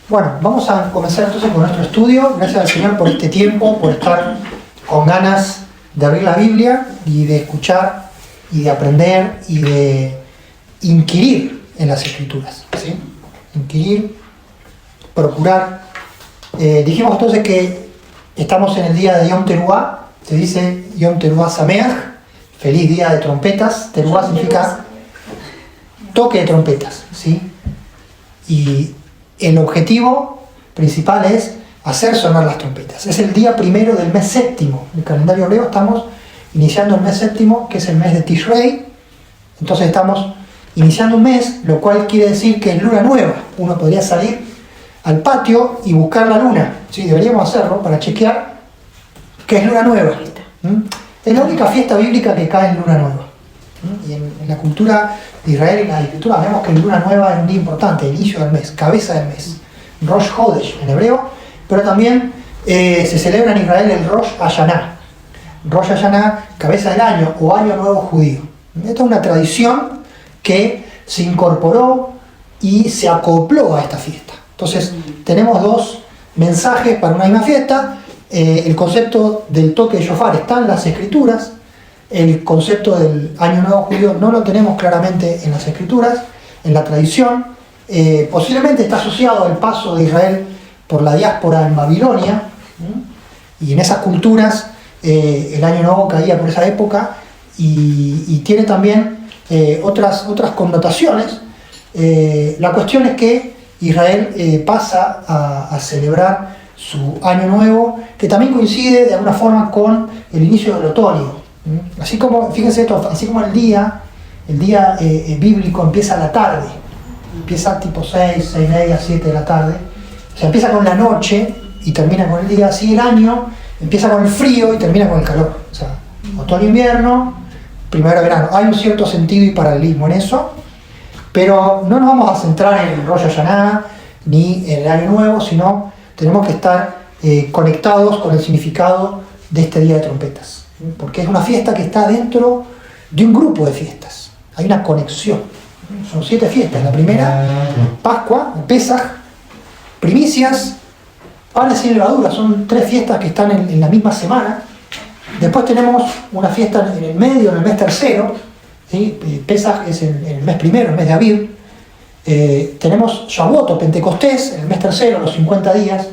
Bueno, vamos a comenzar entonces con nuestro estudio. Gracias al Señor por este tiempo, por estar con ganas de abrir la Biblia y de escuchar y de aprender y de inquirir en las Escrituras, ¿sí? Inquirir, procurar. Dijimos entonces que estamos en el día de Yom Teruah. Se dice Yom Teruah Sameach, feliz día de trompetas. Teruah significa toque de trompetas, ¿sí? Y el objetivo principal es hacer sonar las trompetas. Es el día primero del mes séptimo. En el calendario hebreo estamos iniciando el mes séptimo, que es el mes de Tishrei. Entonces estamos iniciando un mes, lo cual quiere decir que es luna nueva. Uno podría salir al patio y buscar la luna. Sí, deberíamos hacerlo para chequear que es luna nueva. Es la única fiesta bíblica que cae en luna nueva. Y en la cultura de Israel y en las escrituras vemos que la luna nueva es un día importante, el inicio del mes, cabeza del mes, Rosh Hodesh en hebreo, pero también se celebra en Israel el Rosh Hashanah. Rosh Hashanah, cabeza del año o año nuevo judío. Esta es una tradición que se incorporó y se acopló a esta fiesta. Entonces tenemos dos mensajes para una misma fiesta. El concepto del toque de shofar está en las escrituras. El concepto del año nuevo judío no lo tenemos claramente en las escrituras, en la tradición. Posiblemente está asociado al paso de Israel por la diáspora en Babilonia, y en esas culturas el año nuevo caía por esa época y tiene también otras connotaciones. La cuestión es que Israel pasa a celebrar su año nuevo, que también coincide de alguna forma con el inicio del otoño. Así como, fíjense esto, así como el día bíblico empieza a la tarde, empieza tipo 6, 6:30, 7 de la tarde, o sea, empieza con la noche y termina con el día. Así el año empieza con el frío y termina con el calor, o sea, otoño, invierno, primavera, verano. Hay un cierto sentido y paralelismo en eso, pero no nos vamos a centrar en el Rosh Hashanah ni en el año nuevo, sino tenemos que estar conectados con el significado de este día de trompetas. Porque es una fiesta que está dentro de un grupo de fiestas. Hay una conexión. Son 7 fiestas. La primera, Pascua, Pesaj, primicias, panes sin levadura. Son 3 fiestas que están en la misma semana. Después tenemos una fiesta en el medio, en el mes tercero, ¿sí? Pesaj es en el mes primero, el mes de Aviv. Tenemos Shavuot o Pentecostés en el mes tercero, los 50 días.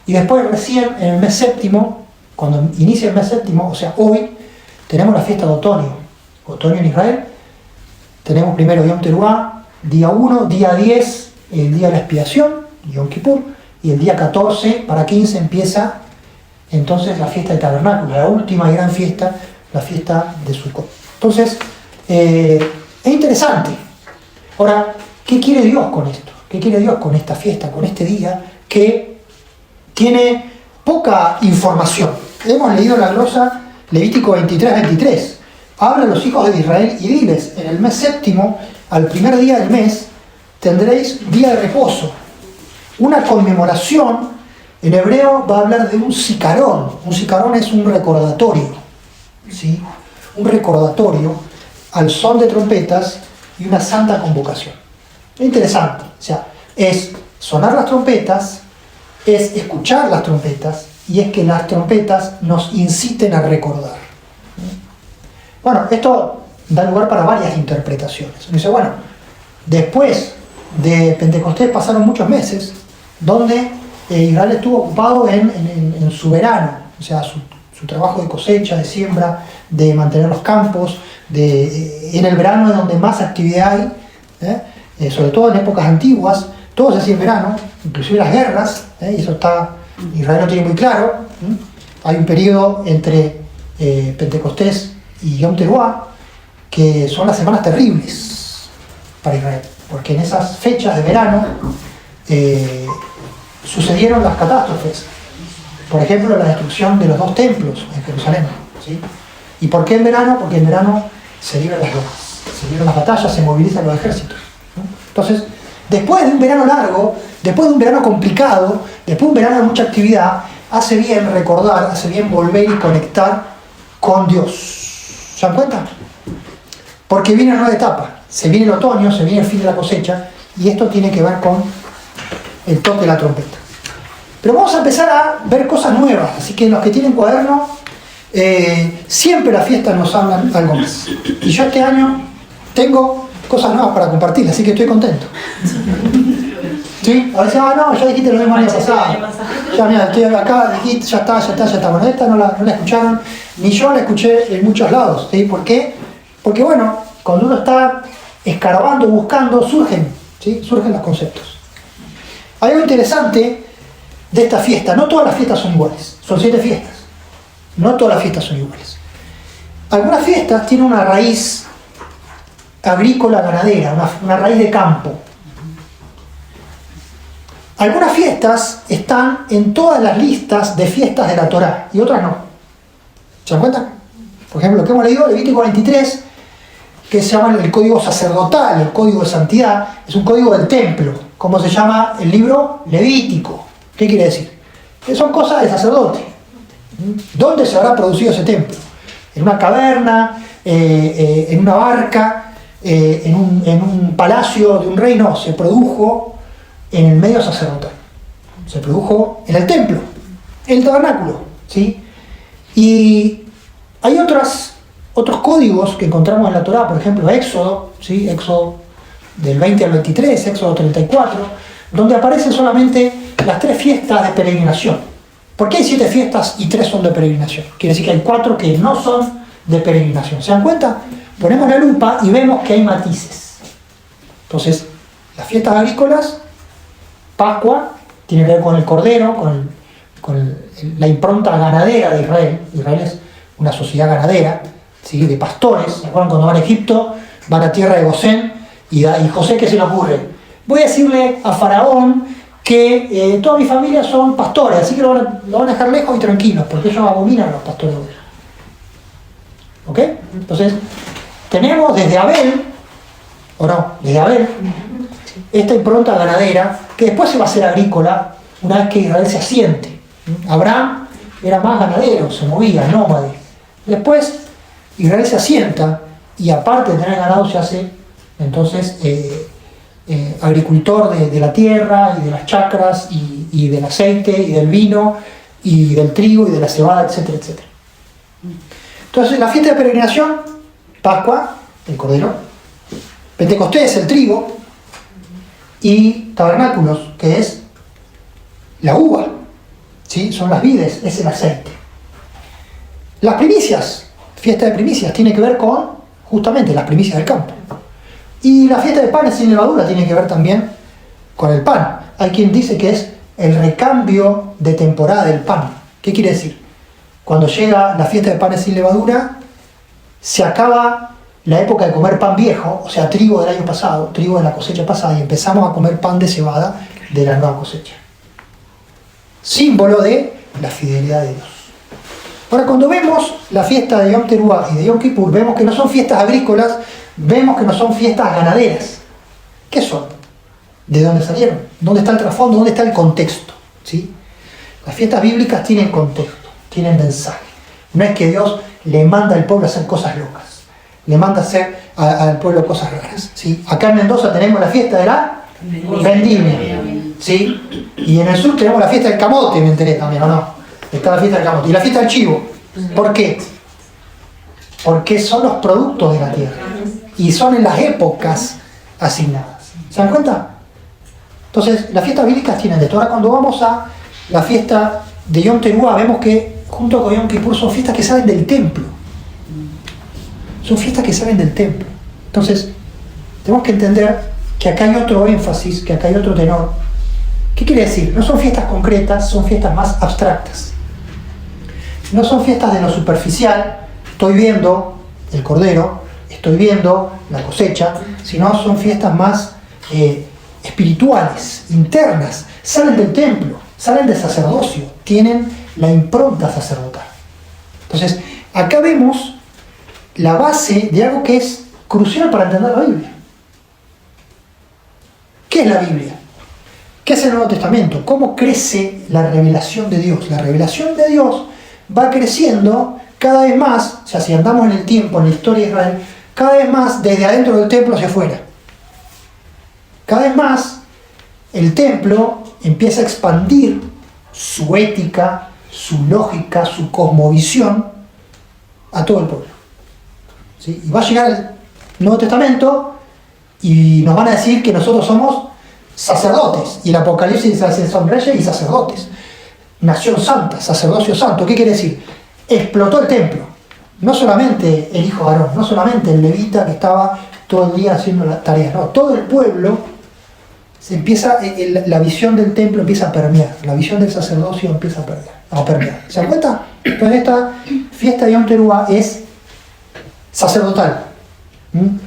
Y después recién en el mes séptimo, cuando inicia el mes séptimo, o sea, hoy, tenemos la fiesta de otoño. Otoño en Israel. Tenemos primero Yom Teruah, día 1, día 10, el día de la expiación, Yom Kippur, y el día 14 para 15 empieza entonces la fiesta del tabernáculo, la última gran fiesta, la fiesta de Sukkot. Entonces, es interesante. Ahora, ¿qué quiere Dios con esto? ¿Qué quiere Dios con esta fiesta, con este día que tiene poca información? Hemos leído la glosa Levítico 23:23. Habla a los hijos de Israel y diles: en el mes séptimo, al primer día del mes, tendréis día de reposo. Una conmemoración, en hebreo va a hablar de un zicarón. Un zicarón es un recordatorio, ¿sí? Un recordatorio al son de trompetas y una santa convocación. Es interesante. O sea, es sonar las trompetas, es escuchar las trompetas, y es que las trompetas nos inciten a recordar. Bueno, esto da lugar para varias interpretaciones. Dice, bueno, después de Pentecostés pasaron muchos meses donde Israel estuvo ocupado en su verano, o sea, su trabajo de cosecha, de siembra, de mantener los campos, en el verano es donde más actividad hay, sobre todo en épocas antiguas, todo se hacía en verano, inclusive las guerras, y eso Israel lo tiene muy claro. Hay un periodo entre Pentecostés y Yom Teruah que son las semanas terribles para Israel, porque en esas fechas de verano sucedieron las catástrofes. Por ejemplo, la destrucción de los 2 templos en Jerusalén, ¿sí? ¿Y por qué en verano? Porque en verano se libran las guerras, se libran las batallas, se movilizan los ejércitos, ¿no? Entonces, después de un verano largo, después de un verano complicado, después de un verano de mucha actividad, hace bien recordar, hace bien volver y conectar con Dios. ¿Se dan cuenta? Porque viene una nueva etapa. Se viene el otoño, se viene el fin de la cosecha, y esto tiene que ver con el toque de la trompeta. Pero vamos a empezar a ver cosas nuevas, así que los que tienen cuaderno, siempre las fiestas nos hablan algo más. Y yo este año tengo cosas nuevas para compartir, así que estoy contento. ¿Sí? A veces, no, ya dijiste lo mismo el año pasado. Ya, mira, estoy acá, dijiste, ya está. Bueno, esta no la escucharon, ni yo la escuché en muchos lados. ¿Sí? ¿Por qué? Porque, bueno, cuando uno está escarbando, buscando, surgen los conceptos. Hay algo interesante de esta fiesta. No todas las fiestas son iguales. Son 7 fiestas. No todas las fiestas son iguales. Algunas fiestas tienen una raíz agrícola ganadera, una raíz de campo. Algunas fiestas están en todas las listas de fiestas de la Torá y otras no. ¿Se dan cuenta? Por ejemplo, lo que hemos leído, Levítico 23, que se llama el código sacerdotal, el código de santidad, es un código del templo. ¿Cómo se llama el libro? Levítico. ¿Qué quiere decir? Que son cosas de sacerdote. ¿Dónde se habrá producido ese templo? ¿En una caverna? ¿En una barca? ¿En un palacio de un rey? No, se produjo en el medio sacerdotal. Se produjo en el templo, en el tabernáculo. ¿Sí? Y hay otros códigos que encontramos en la Torá, por ejemplo, Éxodo, ¿sí? Éxodo del 20 al 23, Éxodo 34, donde aparecen solamente las 3 fiestas de peregrinación. ¿Por qué hay 7 fiestas y 3 son de peregrinación? Quiere decir que hay 4 que no son de peregrinación. ¿Se dan cuenta? Ponemos la lupa y vemos que hay matices. Entonces, las fiestas agrícolas, Pascua, tiene que ver con el cordero, con la impronta ganadera de Israel. Israel es una sociedad ganadera, ¿sí? De pastores. ¿Se acuerdan cuando van a Egipto? Van a tierra de Gosén y José, ¿qué se le ocurre? Voy a decirle a Faraón que toda mi familia son pastores, así que lo van a dejar lejos y tranquilos, porque ellos abominan a los pastores de ovejas. ¿Ok? Entonces, tenemos desde Abel, esta impronta ganadera, que después se va a hacer agrícola una vez que Israel se asiente. Abraham era más ganadero, se movía, nómade. Después Israel se asienta y aparte de tener ganado se hace entonces agricultor de la tierra y de las chacras y del aceite y del vino y del trigo y de la cebada, etcétera, etcétera. Entonces la fiesta de peregrinación, Pascua, el cordero, Pentecostés, el trigo, y tabernáculos, que es la uva, ¿sí? Son las vides, es el aceite. Las primicias, fiesta de primicias, tiene que ver con justamente las primicias del campo. Y la fiesta de panes sin levadura tiene que ver también con el pan. Hay quien dice que es el recambio de temporada del pan. ¿Qué quiere decir? Cuando llega la fiesta de panes sin levadura, se acaba la época de comer pan viejo, o sea, trigo del año pasado, trigo de la cosecha pasada, y empezamos a comer pan de cebada de la nueva cosecha. Símbolo de la fidelidad de Dios. Ahora, cuando vemos la fiesta de Yom Teruah y de Yom Kippur, vemos que no son fiestas agrícolas, vemos que no son fiestas ganaderas. ¿Qué son? ¿De dónde salieron? ¿Dónde está el trasfondo? ¿Dónde está el contexto? ¿Sí? Las fiestas bíblicas tienen contexto, tienen mensaje. No es que Dios le manda al pueblo a hacer cosas locas, le manda a hacer al pueblo cosas raras. ¿Sí? Acá en Mendoza tenemos la fiesta de la vendimia, ¿sí? Y en el sur tenemos la fiesta del camote, me enteré también, ¿o no? Está la fiesta del camote. Y la fiesta del chivo. ¿Por qué? Porque son los productos de la tierra. Y son en las épocas asignadas. ¿Se dan cuenta? Entonces, las fiestas bíblicas tienen de todo. Ahora, cuando vamos a la fiesta de Yom Teruah, vemos que junto con Yom Kippur son fiestas que salen del templo. Son fiestas que salen del templo. Entonces, tenemos que entender que acá hay otro énfasis, que acá hay otro tenor. ¿Qué quiere decir? No son fiestas concretas, son fiestas más abstractas. No son fiestas de lo superficial, estoy viendo el cordero, estoy viendo la cosecha, sino son fiestas más espirituales, internas, salen del templo, salen del sacerdocio, tienen la impronta sacerdotal. Entonces, acá vemos la base de algo que es crucial para entender la Biblia. ¿Qué es la Biblia? ¿Qué es el Nuevo Testamento? ¿Cómo crece la revelación de Dios? La revelación de Dios va creciendo cada vez más, o sea, si andamos en el tiempo, en la historia de Israel, cada vez más desde adentro del templo hacia afuera. Cada vez más el templo empieza a expandir su ética, su lógica, su cosmovisión a todo el pueblo. ¿Sí? Y va a llegar el Nuevo Testamento y nos van a decir que nosotros somos sacerdotes. Y el Apocalipsis dice son reyes y sacerdotes. Nación santa, sacerdocio santo. ¿Qué quiere decir? Explotó el templo. No solamente el hijo de Aarón, no solamente el levita que estaba todo el día haciendo la tarea, no, todo el pueblo se empieza, la visión del templo empieza a permear, la visión del sacerdocio empieza a permear. ¿Se dan cuenta? Entonces esta fiesta de Yom Teruah es sacerdotal,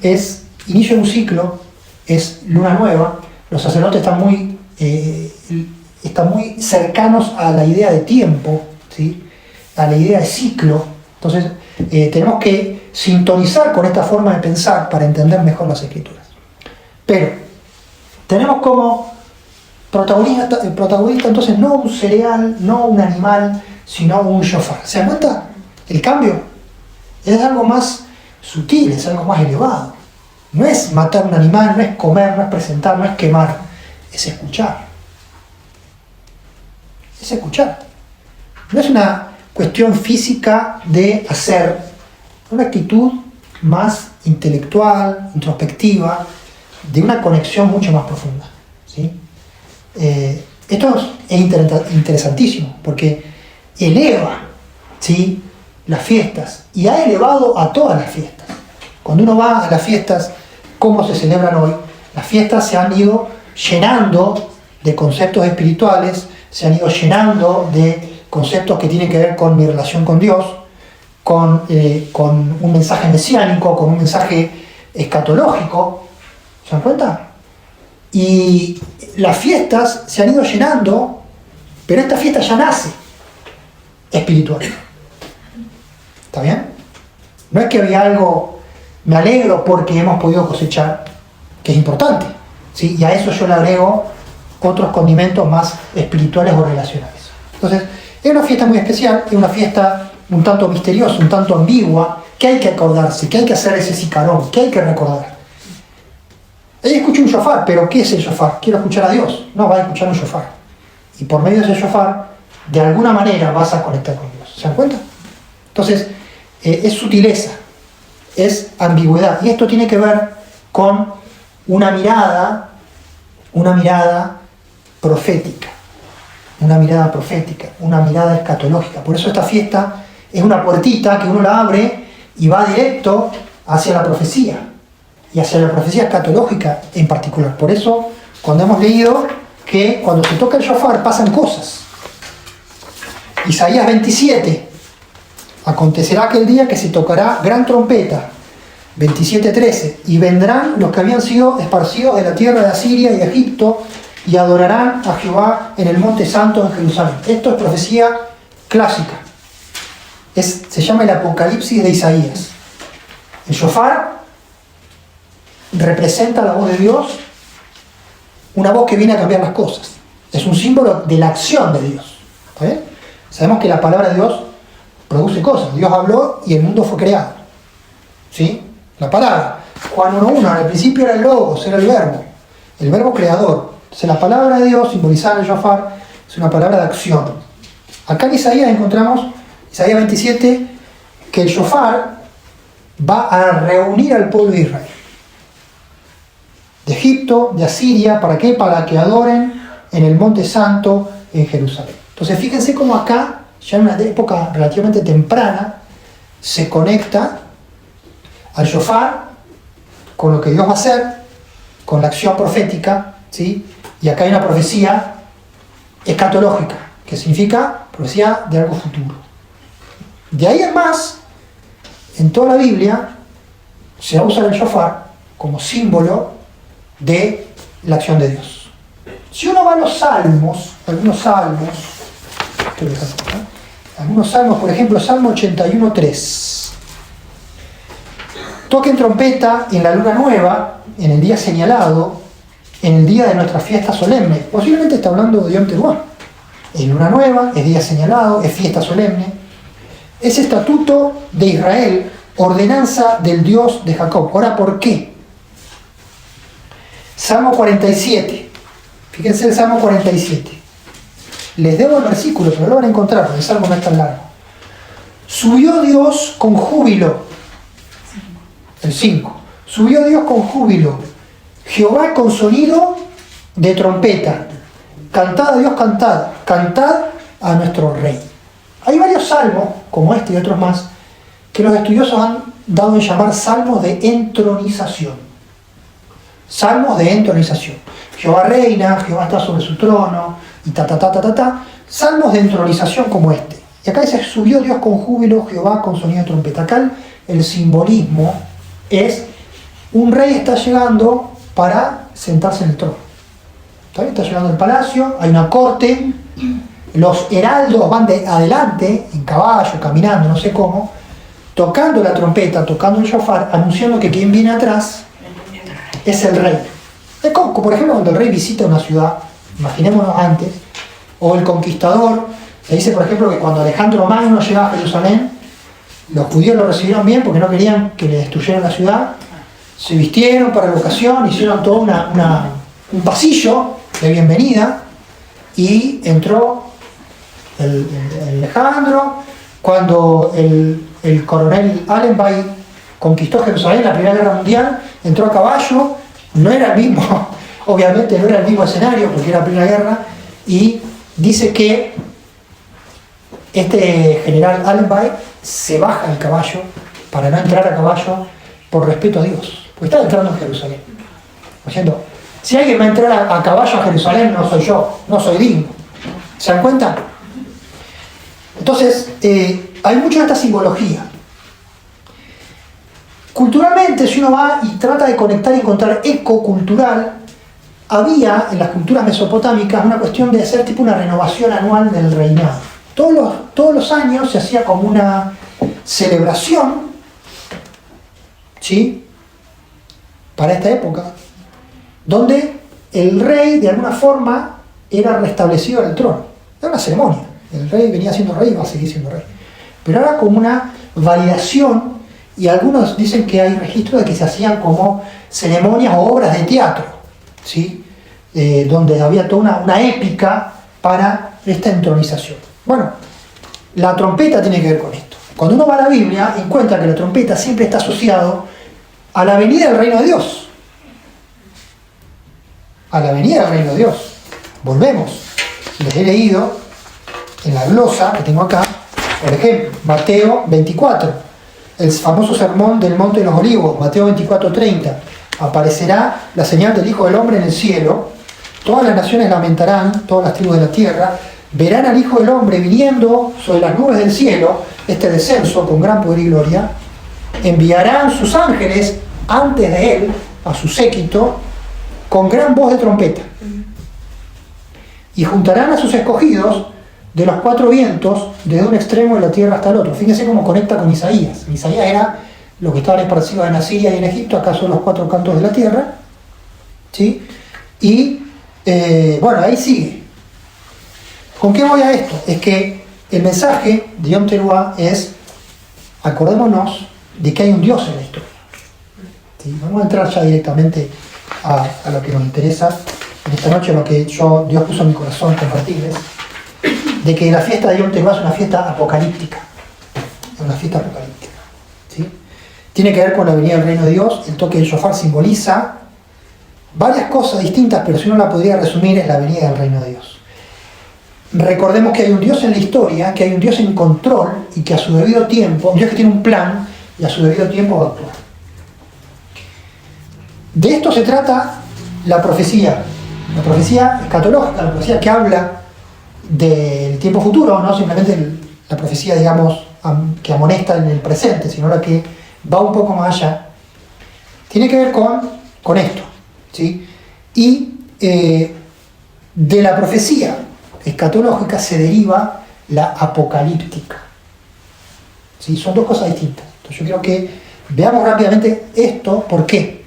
es inicio de un ciclo, es luna nueva, los sacerdotes están muy cercanos a la idea de tiempo, ¿sí? A la idea de ciclo. Entonces tenemos que sintonizar con esta forma de pensar para entender mejor las Escrituras. Pero tenemos como protagonista entonces no un cereal, no un animal, sino un shofar. ¿Se dan cuenta? El cambio es algo más sutil, es algo más elevado. No es matar un animal, no es comer, no es presentar, no es quemar, es escuchar. Es escuchar. No es una cuestión física de hacer, una actitud más intelectual, introspectiva, de una conexión mucho más profunda. ¿Sí? Esto es interesantísimo porque eleva, ¿sí?, las fiestas y ha elevado a todas las fiestas. Cuando uno va a las fiestas, ¿cómo se celebran hoy? Las fiestas se han ido llenando de conceptos espirituales, se han ido llenando de conceptos que tienen que ver con mi relación con Dios, con un mensaje mesiánico, con un mensaje escatológico. ¿Se dan cuenta? Y las fiestas se han ido llenando, pero esta fiesta ya nace espiritual. ¿Está bien? No es que había algo, me alegro porque hemos podido cosechar, que es importante, ¿sí? Y a eso yo le agrego otros condimentos más espirituales o relacionales. Entonces, es una fiesta muy especial, es una fiesta un tanto misteriosa, un tanto ambigua, que hay que acordarse, que hay que hacer ese sicarón, que hay que recordar. Ella escucha un shofar, pero ¿qué es el shofar? Quiero escuchar a Dios. No, va a escuchar un shofar. Y por medio de ese shofar, de alguna manera vas a conectar con Dios. ¿Se dan cuenta? Entonces, es sutileza, es ambigüedad. Y esto tiene que ver con una mirada profética. Una mirada profética, una mirada escatológica. Por eso esta fiesta es una puertita que uno la abre y va directo hacia la profecía. Y hacia la profecía escatológica en particular. Por eso, cuando hemos leído que cuando se toca el shofar pasan cosas. Isaías 27. Acontecerá aquel día que se tocará gran trompeta. 27:13. Y vendrán los que habían sido esparcidos de la tierra de Asiria y de Egipto y adorarán a Jehová en el monte santo en Jerusalén. Esto es profecía clásica. Se llama el Apocalipsis de Isaías. El shofar representa la voz de Dios, una voz que viene a cambiar las cosas. Es un símbolo de la acción de Dios. ¿Está bien? Sabemos que la palabra de Dios produce cosas. Dios habló y el mundo fue creado. ¿Sí? La palabra. Juan 1:1, al principio era el logos, era el verbo creador. Entonces la palabra de Dios, simbolizada en el shofar, es una palabra de acción. Acá en Isaías encontramos, Isaías 27, que el shofar va a reunir al pueblo de Israel. De Egipto, de Asiria, ¿para qué? Para que adoren en el monte santo en Jerusalén. Entonces fíjense cómo acá, ya en una época relativamente temprana, se conecta al shofar con lo que Dios va a hacer, con la acción profética, ¿sí? Y acá hay una profecía escatológica, que significa profecía de algo futuro. De ahí en más, en toda la Biblia, se usa el shofar como símbolo de la acción de Dios. Si uno va a los salmos, algunos salmos, por ejemplo, Salmo 81:3. Toquen trompeta en la luna nueva, en el día señalado, en el día de nuestra fiesta solemne. Posiblemente está hablando de Yom Teruah. Es luna nueva, es día señalado, es fiesta solemne. Es estatuto de Israel, ordenanza del Dios de Jacob. Ahora, ¿por qué? Salmo 47. Fíjense el Salmo 47. Les debo el versículo, pero lo van a encontrar porque el Salmo no es tan largo. Subió Dios con júbilo. El 5. Subió Dios con júbilo. Jehová con sonido de trompeta. Cantad a Dios, cantad. Cantad a nuestro Rey. Hay varios salmos, como este y otros más, que los estudiosos han dado en llamar salmos de entronización. Salmos de entronización. Jehová reina, Jehová está sobre su trono, y salmos de entronización como este. Y acá dice, subió Dios con júbilo, Jehová con sonido de trompeta. Acá el simbolismo es, un rey está llegando para sentarse en el trono. Está llegando al palacio, hay una corte, los heraldos van de adelante, en caballo, caminando, no sé cómo, tocando la trompeta, tocando el shofar, anunciando que quien viene atrás es el rey. Es como, por ejemplo, cuando el rey visita una ciudad, imaginémonos antes, o el conquistador, se dice, por ejemplo, que cuando Alejandro Magno llega a Jerusalén, los judíos lo recibieron bien porque no querían que le destruyeran la ciudad, se vistieron para la ocasión, hicieron todo un pasillo de bienvenida, y entró el Alejandro. Cuando el coronel Allenby conquistó Jerusalén en la Primera Guerra Mundial, entró a caballo, no era el mismo, obviamente no era el mismo escenario porque era la Primera Guerra, y dice que este general Allenby se baja del caballo para no entrar a caballo por respeto a Dios, porque estaba entrando en Jerusalén, diciendo, si alguien va a entrar a caballo a Jerusalén, no soy yo, no soy digno. ¿Se dan cuenta? Entonces, hay mucho de esta simbología. Culturalmente, si uno va y trata de conectar y encontrar eco cultural, había en las culturas mesopotámicas una cuestión de hacer tipo una renovación anual del reinado. Todos los años se hacía como una celebración, ¿sí?, para esta época, donde el rey de alguna forma era restablecido en el trono. Era una ceremonia. El rey venía siendo rey y va a seguir siendo rey. Pero era como una validación, y algunos dicen que hay registro de que se hacían como ceremonias o obras de teatro, ¿sí?, donde había toda una épica para esta entronización. Bueno, la trompeta tiene que ver con esto. Cuando uno va a la Biblia, encuentra que la trompeta siempre está asociado a la venida del reino de Dios. A la venida del reino de Dios. Volvemos. Les he leído en la glosa que tengo acá, por ejemplo, Mateo 24, el famoso sermón del Monte de los Olivos, Mateo 24:30. Aparecerá la señal del Hijo del Hombre en el cielo, todas las naciones lamentarán, todas las tribus de la tierra, verán al Hijo del Hombre viniendo sobre las nubes del cielo, este descenso con gran poder y gloria, enviarán sus ángeles antes de él, a su séquito, con gran voz de trompeta, y juntarán a sus escogidos de los cuatro vientos, desde un extremo de la tierra hasta el otro. Fíjense cómo conecta con Isaías. Isaías era lo que estaban esparcidos en Asiria y en Egipto, acá son los cuatro cantos de la tierra, ¿sí? Y bueno, ahí sigue. ¿Con qué voy a esto? Es que el mensaje de Yom Teruah es, acordémonos de que hay un Dios en la historia, ¿sí? Vamos a entrar ya directamente a lo que nos interesa en esta noche, lo que Dios puso en mi corazón compartirles, de que la fiesta de Yom Teruah es una fiesta apocalíptica. Es una fiesta apocalíptica, ¿sí? Tiene que ver con la venida del reino de Dios. El toque del shofar simboliza varias cosas distintas, pero si uno la podría resumir, es la venida del reino de Dios. Recordemos que hay un Dios en la historia, que hay un Dios en control y que a su debido tiempo, un Dios que tiene un plan y a su debido tiempo va a actuar. De esto se trata la profecía escatológica, la profecía que habla del tiempo futuro, no simplemente la profecía, digamos, que amonesta en el presente, sino la que va un poco más allá. Tiene que ver con esto, ¿sí? Y de la profecía escatológica se deriva la apocalíptica, ¿sí? Son dos cosas distintas. Entonces yo creo que veamos rápidamente esto. ¿Por qué?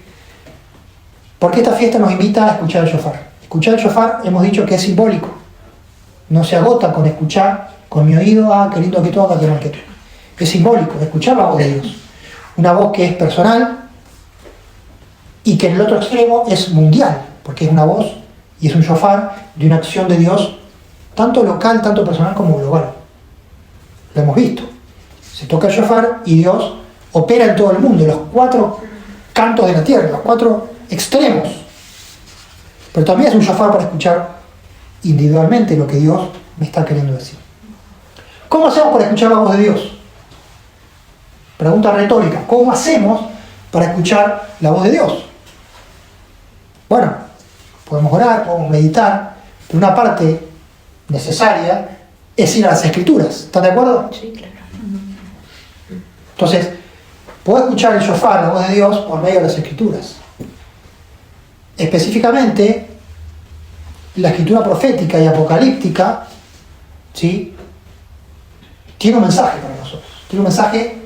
Porque esta fiesta nos invita a escuchar el shofar. Escuchar el shofar hemos dicho que es simbólico. No se agota con escuchar con mi oído, qué lindo que toca, qué mal que toca. Es simbólico, escuchar la voz de Dios. Una voz que es personal y que en el otro extremo es mundial, porque es una voz Y es un shofar de una acción de Dios, tanto local, tanto personal como global. Lo hemos visto. Se toca el shofar y Dios opera en todo el mundo, en los 4 cantos de la tierra, los 4 extremos. Pero también es un shofar para escuchar individualmente lo que Dios me está queriendo decir. ¿Cómo hacemos para escuchar la voz de Dios? Pregunta retórica. ¿Cómo hacemos para escuchar la voz de Dios? Bueno, podemos orar, podemos meditar, pero una parte necesaria es ir a las Escrituras. ¿Están de acuerdo? Sí, claro. Entonces, puedo escuchar el shofar, la voz de Dios, por medio de las Escrituras. Específicamente, la escritura profética y apocalíptica, ¿sí?, tiene un mensaje para nosotros. Tiene un mensaje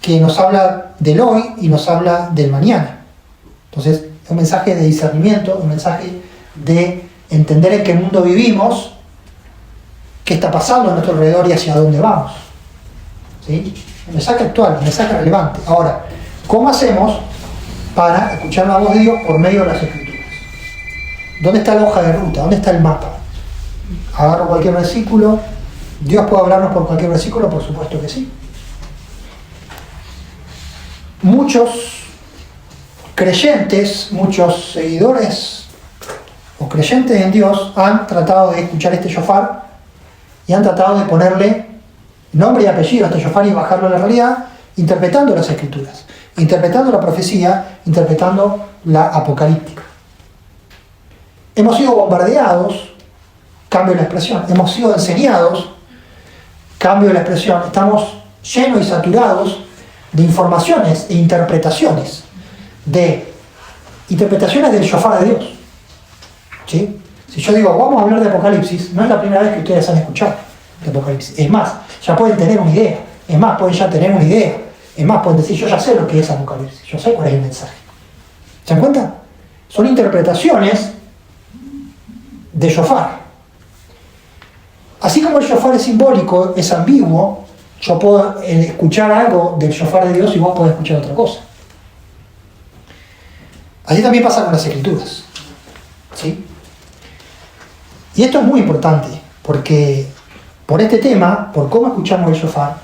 que nos habla del hoy y nos habla del mañana. Entonces, es un mensaje de discernimiento, un mensaje de entender en qué mundo vivimos, qué está pasando a nuestro alrededor y hacia dónde vamos. ¿Sí? Un mensaje actual, un mensaje relevante. Ahora, ¿cómo hacemos para escuchar la voz de Dios por medio de las Escrituras? ¿Dónde está la hoja de ruta? ¿Dónde está el mapa? Agarro cualquier versículo. ¿Dios puede hablarnos por cualquier versículo? Por supuesto que sí. Muchos creyentes, muchos seguidores o creyentes en Dios han tratado de escuchar este shofar y han tratado de ponerle nombre y apellido a este shofar y bajarlo a la realidad, interpretando las Escrituras, interpretando la profecía, interpretando la apocalíptica. Hemos sido bombardeados, cambio de la expresión, hemos sido enseñados, cambio de la expresión, estamos llenos y saturados de informaciones e interpretaciones del shofar de Dios. ¿Sí? Si yo digo, vamos a hablar de Apocalipsis, no es la primera vez que ustedes han escuchado de Apocalipsis. Es más, ya pueden tener una idea. Es más, pueden ya tener una idea. Es más, pueden decir, yo ya sé lo que es Apocalipsis. Yo sé cuál es el mensaje. ¿Se dan cuenta? Son interpretaciones de shofar. Así como el shofar es simbólico, es ambiguo, yo puedo escuchar algo del shofar de Dios y vos podés escuchar otra cosa. Así también pasa con las Escrituras. ¿Sí? Y esto es muy importante, porque por este tema, por cómo escuchamos el shofar,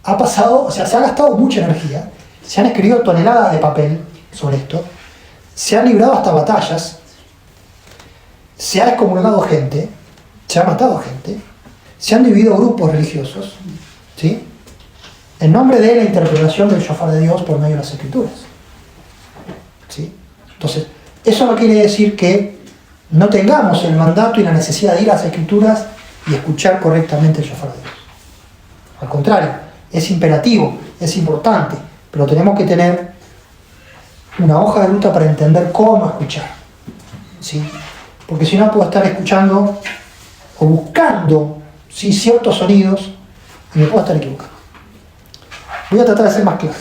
ha pasado, o sea, se ha gastado mucha energía, se han escrito toneladas de papel sobre esto, se han librado hasta batallas, se ha excomulgado gente, se ha matado gente, se han dividido grupos religiosos, ¿sí?, en nombre de la interpretación del shofar de Dios por medio de las Escrituras. ¿Sí? Entonces, eso no quiere decir que no tengamos el mandato y la necesidad de ir a las Escrituras y escuchar correctamente el shofar de Dios. Al contrario, es imperativo, es importante, pero tenemos que tener una hoja de ruta para entender cómo escuchar. ¿Sí? Porque si no, puedo estar escuchando o buscando, ¿sí?, ciertos sonidos y me puedo estar equivocando. Voy a tratar de ser más claro.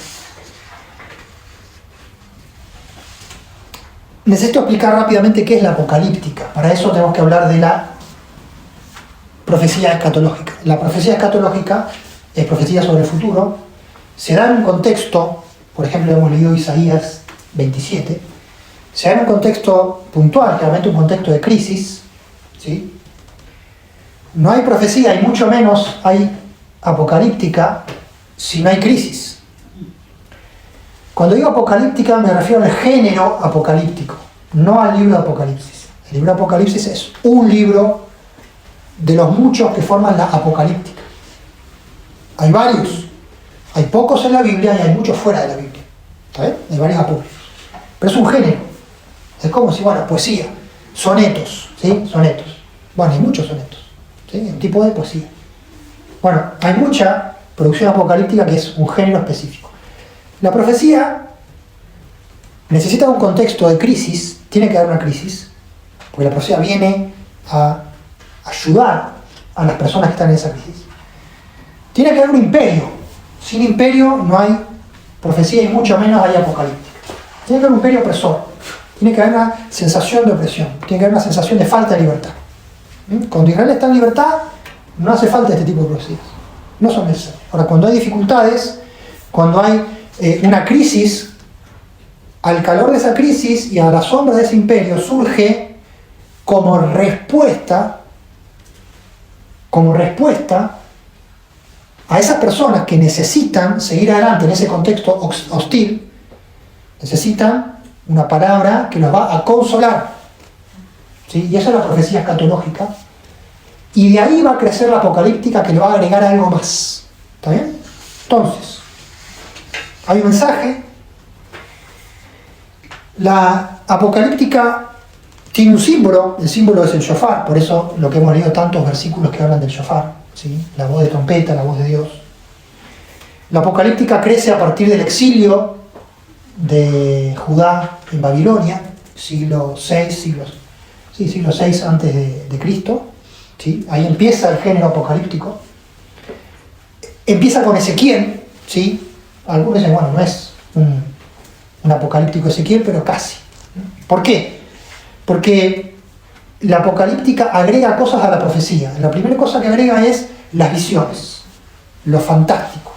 Necesito explicar rápidamente qué es la apocalíptica. Para eso tenemos que hablar de la profecía escatológica. La profecía escatológica es profecía sobre el futuro. Se da en un contexto, por ejemplo, hemos leído Isaías 27, se da en un contexto puntual, realmente un contexto de crisis. ¿Sí? No hay profecía y mucho menos hay apocalíptica si no hay crisis. Cuando digo apocalíptica me refiero al género apocalíptico, no al libro de Apocalipsis. El libro de Apocalipsis es un libro de los muchos que forman la apocalíptica. Hay varios, hay pocos en la Biblia y hay muchos fuera de la Biblia. ¿Está bien? Hay varios apócrifos. Pero es un género. Es como si, bueno, poesía, sonetos, ¿sí? Sonetos. Bueno, hay muchos sonetos, ¿sí? Un tipo de poesía. Bueno, hay mucha producción apocalíptica que es un género específico. La profecía necesita un contexto de crisis, tiene que haber una crisis, porque la profecía viene a ayudar a las personas que están en esa crisis. Tiene que haber un imperio. Sin imperio no hay profecía y mucho menos hay apocalíptica. Tiene que haber un imperio opresor. Tiene que haber una sensación de opresión. Tiene que haber una sensación de falta de libertad. Cuando Israel está en libertad, no hace falta este tipo de profecías. No son necesarias. Ahora, cuando hay dificultades, cuando hay una crisis, al calor de esa crisis y a la sombra de ese imperio surge como respuesta a esas personas que necesitan seguir adelante en ese contexto hostil, necesitan una palabra que los va a consolar. ¿Sí? Y esa es la profecía escatológica. Y de ahí va a crecer la apocalíptica, que le va a agregar algo más. ¿Está bien? Entonces, hay un mensaje. La apocalíptica tiene un símbolo. El símbolo es el shofar. Por eso lo que hemos leído, tantos versículos que hablan del shofar, ¿sí? La voz de trompeta, la voz de Dios. La apocalíptica crece a partir del exilio de Judá en Babilonia, siglo VI antes de Cristo. ¿Sí? Ahí empieza el género apocalíptico. Empieza con Ezequiel, ¿sí? Algunos dicen, bueno, no es un apocalíptico Ezequiel, pero casi. ¿Por qué? Porque la apocalíptica agrega cosas a la profecía. La primera cosa que agrega es las visiones, lo fantástico.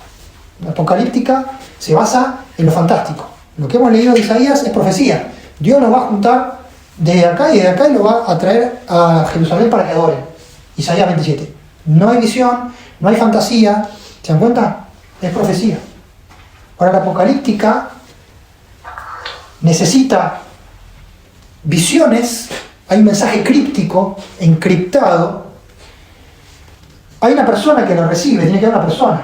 La apocalíptica se basa en lo fantástico. Lo que hemos leído de Isaías es profecía. Dios nos va a juntar de acá y de acá y lo va a traer a Jerusalén para que adoren. Isaías 27. No hay visión, no hay fantasía. ¿Se dan cuenta? Es profecía. Ahora la apocalíptica necesita visiones, hay un mensaje críptico, encriptado. Hay una persona que lo recibe, tiene que haber una persona.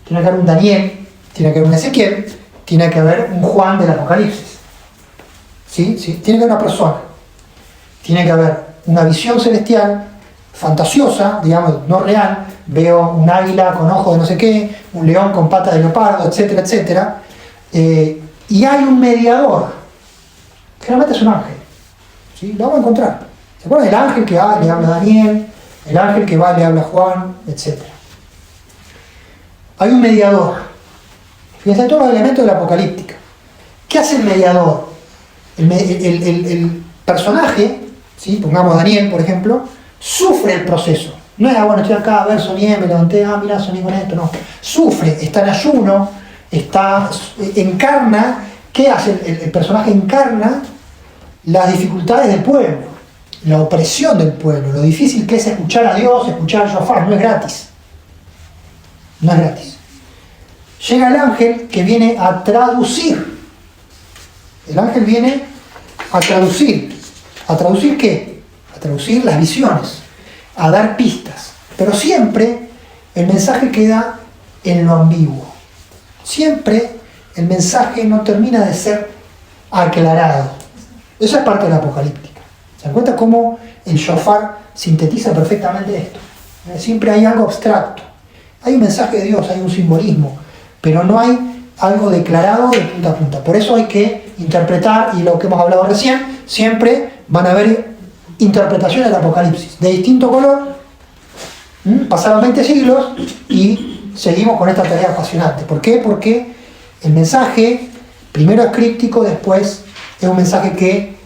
Tiene que haber un Daniel, tiene que haber un Ezequiel, tiene que haber un Juan del Apocalipsis. ¿Sí? ¿Sí? Tiene que haber una persona. Tiene que haber una visión celestial, fantasiosa, digamos, no real. Veo un águila con ojos de no sé qué, un león con patas de leopardo, etcétera, etcétera. Y hay un mediador. Generalmente es un ángel. ¿Sí? Lo vamos a encontrar. ¿Se acuerdan del ángel que va, le habla a Daniel? El ángel que va, le habla a Juan, etcétera. Hay un mediador. Fíjense, todos los elementos de la apocalíptica. ¿Qué hace el mediador? El personaje, ¿sí? Pongamos Daniel, por ejemplo, sufre el proceso. No es, bueno, estoy acá, a ver, soñé, me levanté, mira, soñé con esto, no. Sufre, está en ayuno, encarna. ¿Qué hace? El personaje encarna las dificultades del pueblo, la opresión del pueblo, lo difícil que es escuchar a Dios, escuchar al shofar, no es gratis. No es gratis. Llega el ángel que viene a traducir. El ángel viene a traducir. ¿A traducir qué? A traducir las visiones, a dar pistas. Pero siempre el mensaje queda en lo ambiguo. Siempre el mensaje no termina de ser aclarado. Esa es parte de la apocalíptica. ¿Se dan cuenta cómo el shofar sintetiza perfectamente esto? Siempre hay algo abstracto. Hay un mensaje de Dios, hay un simbolismo, pero no hay algo declarado de punta a punta. Por eso hay que interpretar, y lo que hemos hablado recién, siempre van a haber interpretaciones del Apocalipsis, de distinto color. Pasaron 20 siglos y seguimos con esta tarea apasionante. ¿Por qué? Porque el mensaje, primero es críptico, después es un mensaje que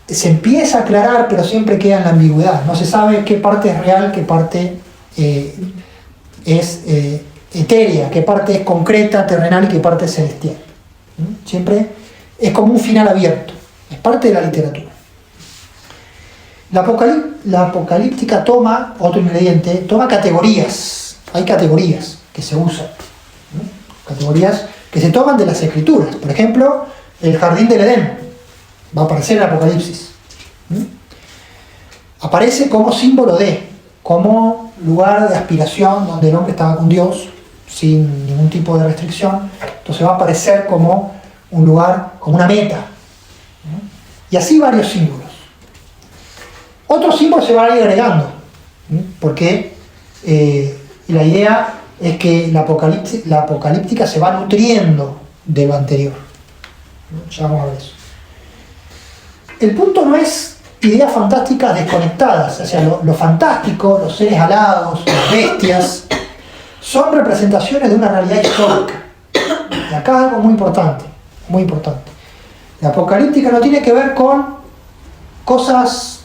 se empieza a aclarar, pero siempre queda en la ambigüedad. No se sabe qué parte es real, qué parte es etérea, qué parte es concreta, terrenal y qué parte es celestial. Siempre es como un final abierto, es parte de la literatura. La apocalíptica toma, otro ingrediente, toma categorías. Hay categorías que se usan, categorías que se toman de las escrituras. Por ejemplo, el jardín del Edén va a aparecer en el Apocalipsis. Aparece como símbolo de, como lugar de aspiración donde el hombre estaba con Dios sin ningún tipo de restricción. Entonces va a aparecer como un lugar, como una meta. Y así varios símbolos. Otros símbolos se van a ir agregando, porque la idea es que la apocalíptica se va nutriendo de lo anterior. Ya vamos a ver eso. El punto no es ideas fantásticas desconectadas, o sea, lo fantástico, los seres alados, las bestias, son representaciones de una realidad histórica. Y acá algo muy importante, muy importante. La apocalíptica no tiene que ver con cosas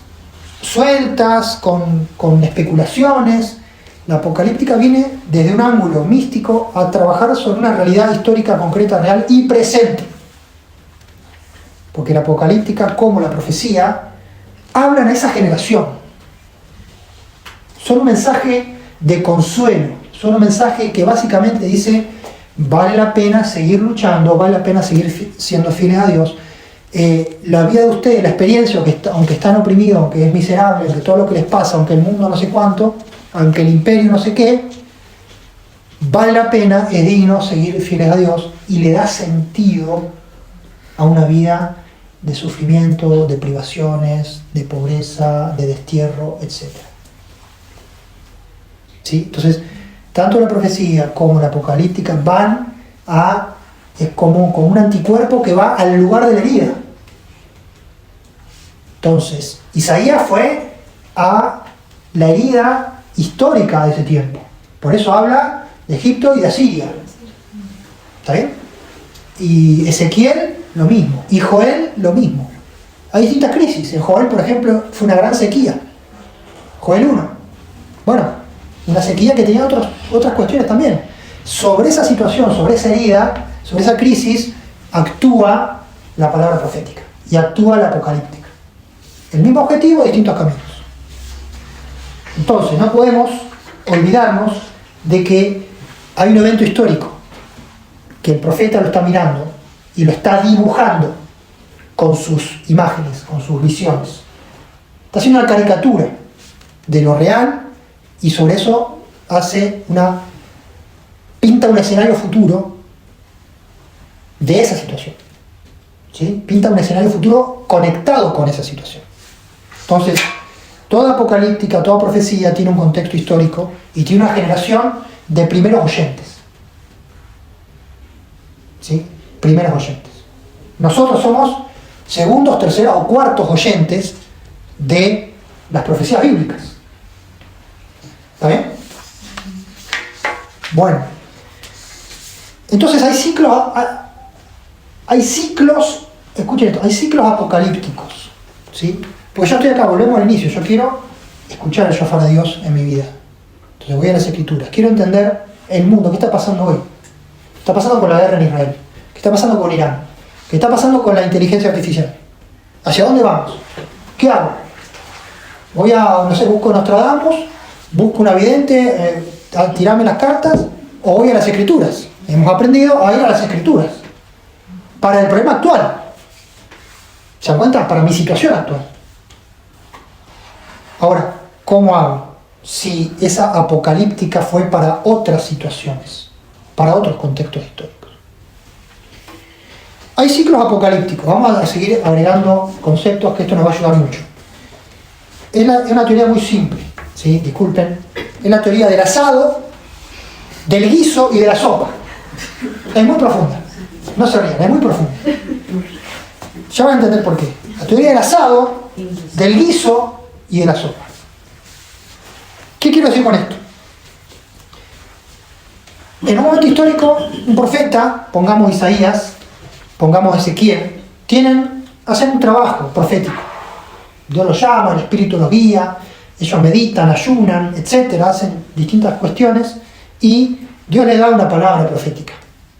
sueltas, con especulaciones. La apocalíptica viene desde un ángulo místico a trabajar sobre una realidad histórica concreta, real y presente. porque la apocalíptica como la profecía hablan a esa generación. Son un mensaje de consuelo, son un mensaje que básicamente dice: vale la pena seguir luchando, vale la pena seguir siendo fieles a Dios. La vida de ustedes, la experiencia, aunque están oprimidos, aunque es miserable, aunque todo lo que les pasa, aunque el mundo no sé cuánto, aunque el imperio no sé qué, vale la pena, es digno seguir fieles a Dios y le da sentido a una vida de sufrimiento, de privaciones, de pobreza, de destierro, etc. ¿Sí? Entonces, tanto la profecía como la apocalíptica van a, es como un anticuerpo que va al lugar de la herida. Entonces, Isaías fue a la herida histórica de ese tiempo. Por eso habla de Egipto y de Asiria. ¿Está bien? Y Ezequiel, lo mismo. Y Joel, lo mismo. Hay distintas crisis. En Joel, por ejemplo, fue una gran sequía. Joel 1. Bueno, una sequía que tenía otras cuestiones también. Sobre esa situación, sobre esa herida, sobre esa crisis, actúa la palabra profética y actúa la apocalíptica. El mismo objetivo, distintos caminos. Entonces, no podemos olvidarnos de que hay un evento histórico que el profeta lo está mirando y lo está dibujando con sus imágenes, con sus visiones. Está haciendo una caricatura de lo real y sobre eso pinta un escenario futuro de esa situación. ¿Sí? Pinta un escenario futuro conectado con esa situación. Entonces, toda apocalíptica, toda profecía tiene un contexto histórico y tiene una generación de primeros oyentes. ¿Sí? Primeros oyentes. Nosotros somos segundos, terceros o cuartos oyentes de las profecías bíblicas. ¿Está bien? Bueno. Entonces hay ciclos, escuchen esto, hay ciclos apocalípticos. ¿Sí? Pues yo estoy acá, volvemos al inicio, yo quiero escuchar el shofar de Dios en mi vida. Entonces voy a las escrituras, quiero entender el mundo, qué está pasando hoy. ¿Qué está pasando con la guerra en Israel? ¿Qué está pasando con Irán? ¿Qué está pasando con la inteligencia artificial? ¿Hacia dónde vamos? ¿Qué hago? Voy a, no sé, busco Nostradamus, busco una vidente, a tirarme las cartas, o voy a las escrituras. Hemos aprendido a ir a las escrituras para el problema actual. ¿Se dan cuenta? Para mi situación actual. Ahora, ¿cómo hago? Si esa apocalíptica fue para otras situaciones, para otros contextos históricos. Hay ciclos apocalípticos. Vamos a seguir agregando conceptos que esto nos va a ayudar mucho. Es una teoría muy simple, ¿sí? Disculpen. Es la teoría del asado, del guiso y de la sopa. Es muy profunda. No se rían, es muy profunda. Ya van a entender por qué. La teoría del asado, del guiso y de la sopa. ¿Qué quiero decir con esto? En un momento histórico, un profeta, pongamos Isaías, pongamos Ezequiel, hacen un trabajo profético. Dios los llama, el Espíritu los guía, ellos meditan, ayunan, etc. Hacen distintas cuestiones y Dios les da una palabra profética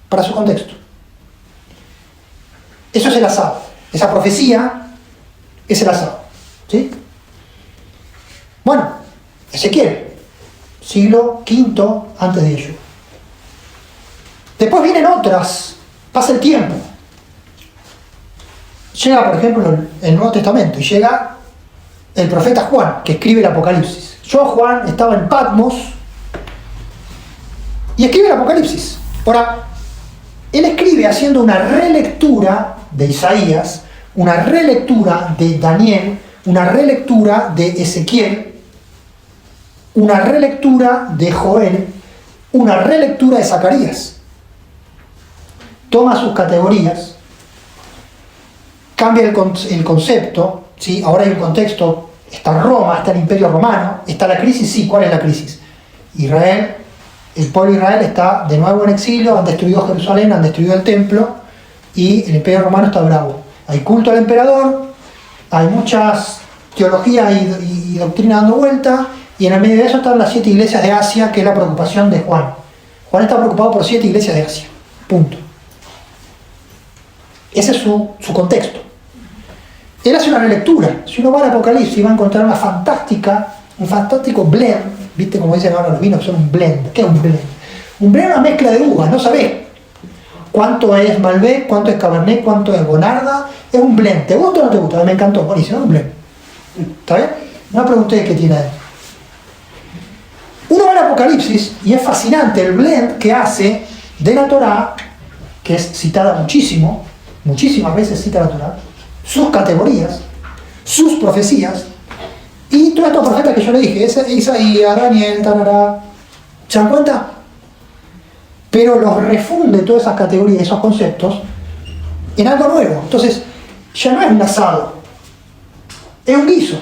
para su contexto. Eso es el asado. Esa profecía es el asado. ¿Sí? Bueno, Ezequiel, siglo V antes de Yeshua. Después vienen otras, pasa el tiempo. Llega, por ejemplo, el Nuevo Testamento y llega el profeta Juan, que escribe el Apocalipsis. Yo, Juan, estaba en Patmos y escribe el Apocalipsis. Ahora, él escribe haciendo una relectura de Isaías, una relectura de Daniel, una relectura de Ezequiel, una relectura de Joel, una relectura de Zacarías. Toma sus categorías, cambia el concepto, ¿sí? Ahora hay un contexto, está Roma, está el Imperio Romano, está la crisis, sí, ¿cuál es la crisis? Israel, el pueblo de Israel está de nuevo en exilio, han destruido Jerusalén, han destruido el templo y el Imperio Romano está bravo. Hay culto al emperador, hay muchas teologías y doctrina dando vuelta, y en el medio de eso están las 7 iglesias de Asia, que es la preocupación de Juan. Juan está preocupado por 7 iglesias de Asia, punto. Ese es su contexto. Él hace una relectura. Si uno va al Apocalipsis va a encontrar un fantástico blend, ¿viste? Como dicen ahora los vinos, que son un blend. ¿Qué es un blend? Un blend es una mezcla de uvas, no sabés cuánto es Malbec, cuánto es Cabernet, cuánto es Bonarda. Es un blend. ¿Te gusta o no te gusta? A mí me encantó, buenísimo, es un blend. ¿Está bien? No me pregunté qué tiene ahí. Uno va al Apocalipsis y es fascinante el blend que hace de la Torá, que es citada muchísimas veces cita la Torá, sus categorías, sus profecías, y todos estos profetas que yo le dije, Isaías, Daniel, Tarará, ¿se dan cuenta? Pero los refunde todas esas categorías, esos conceptos, en algo nuevo. Entonces, ya no es un asado, es un guiso.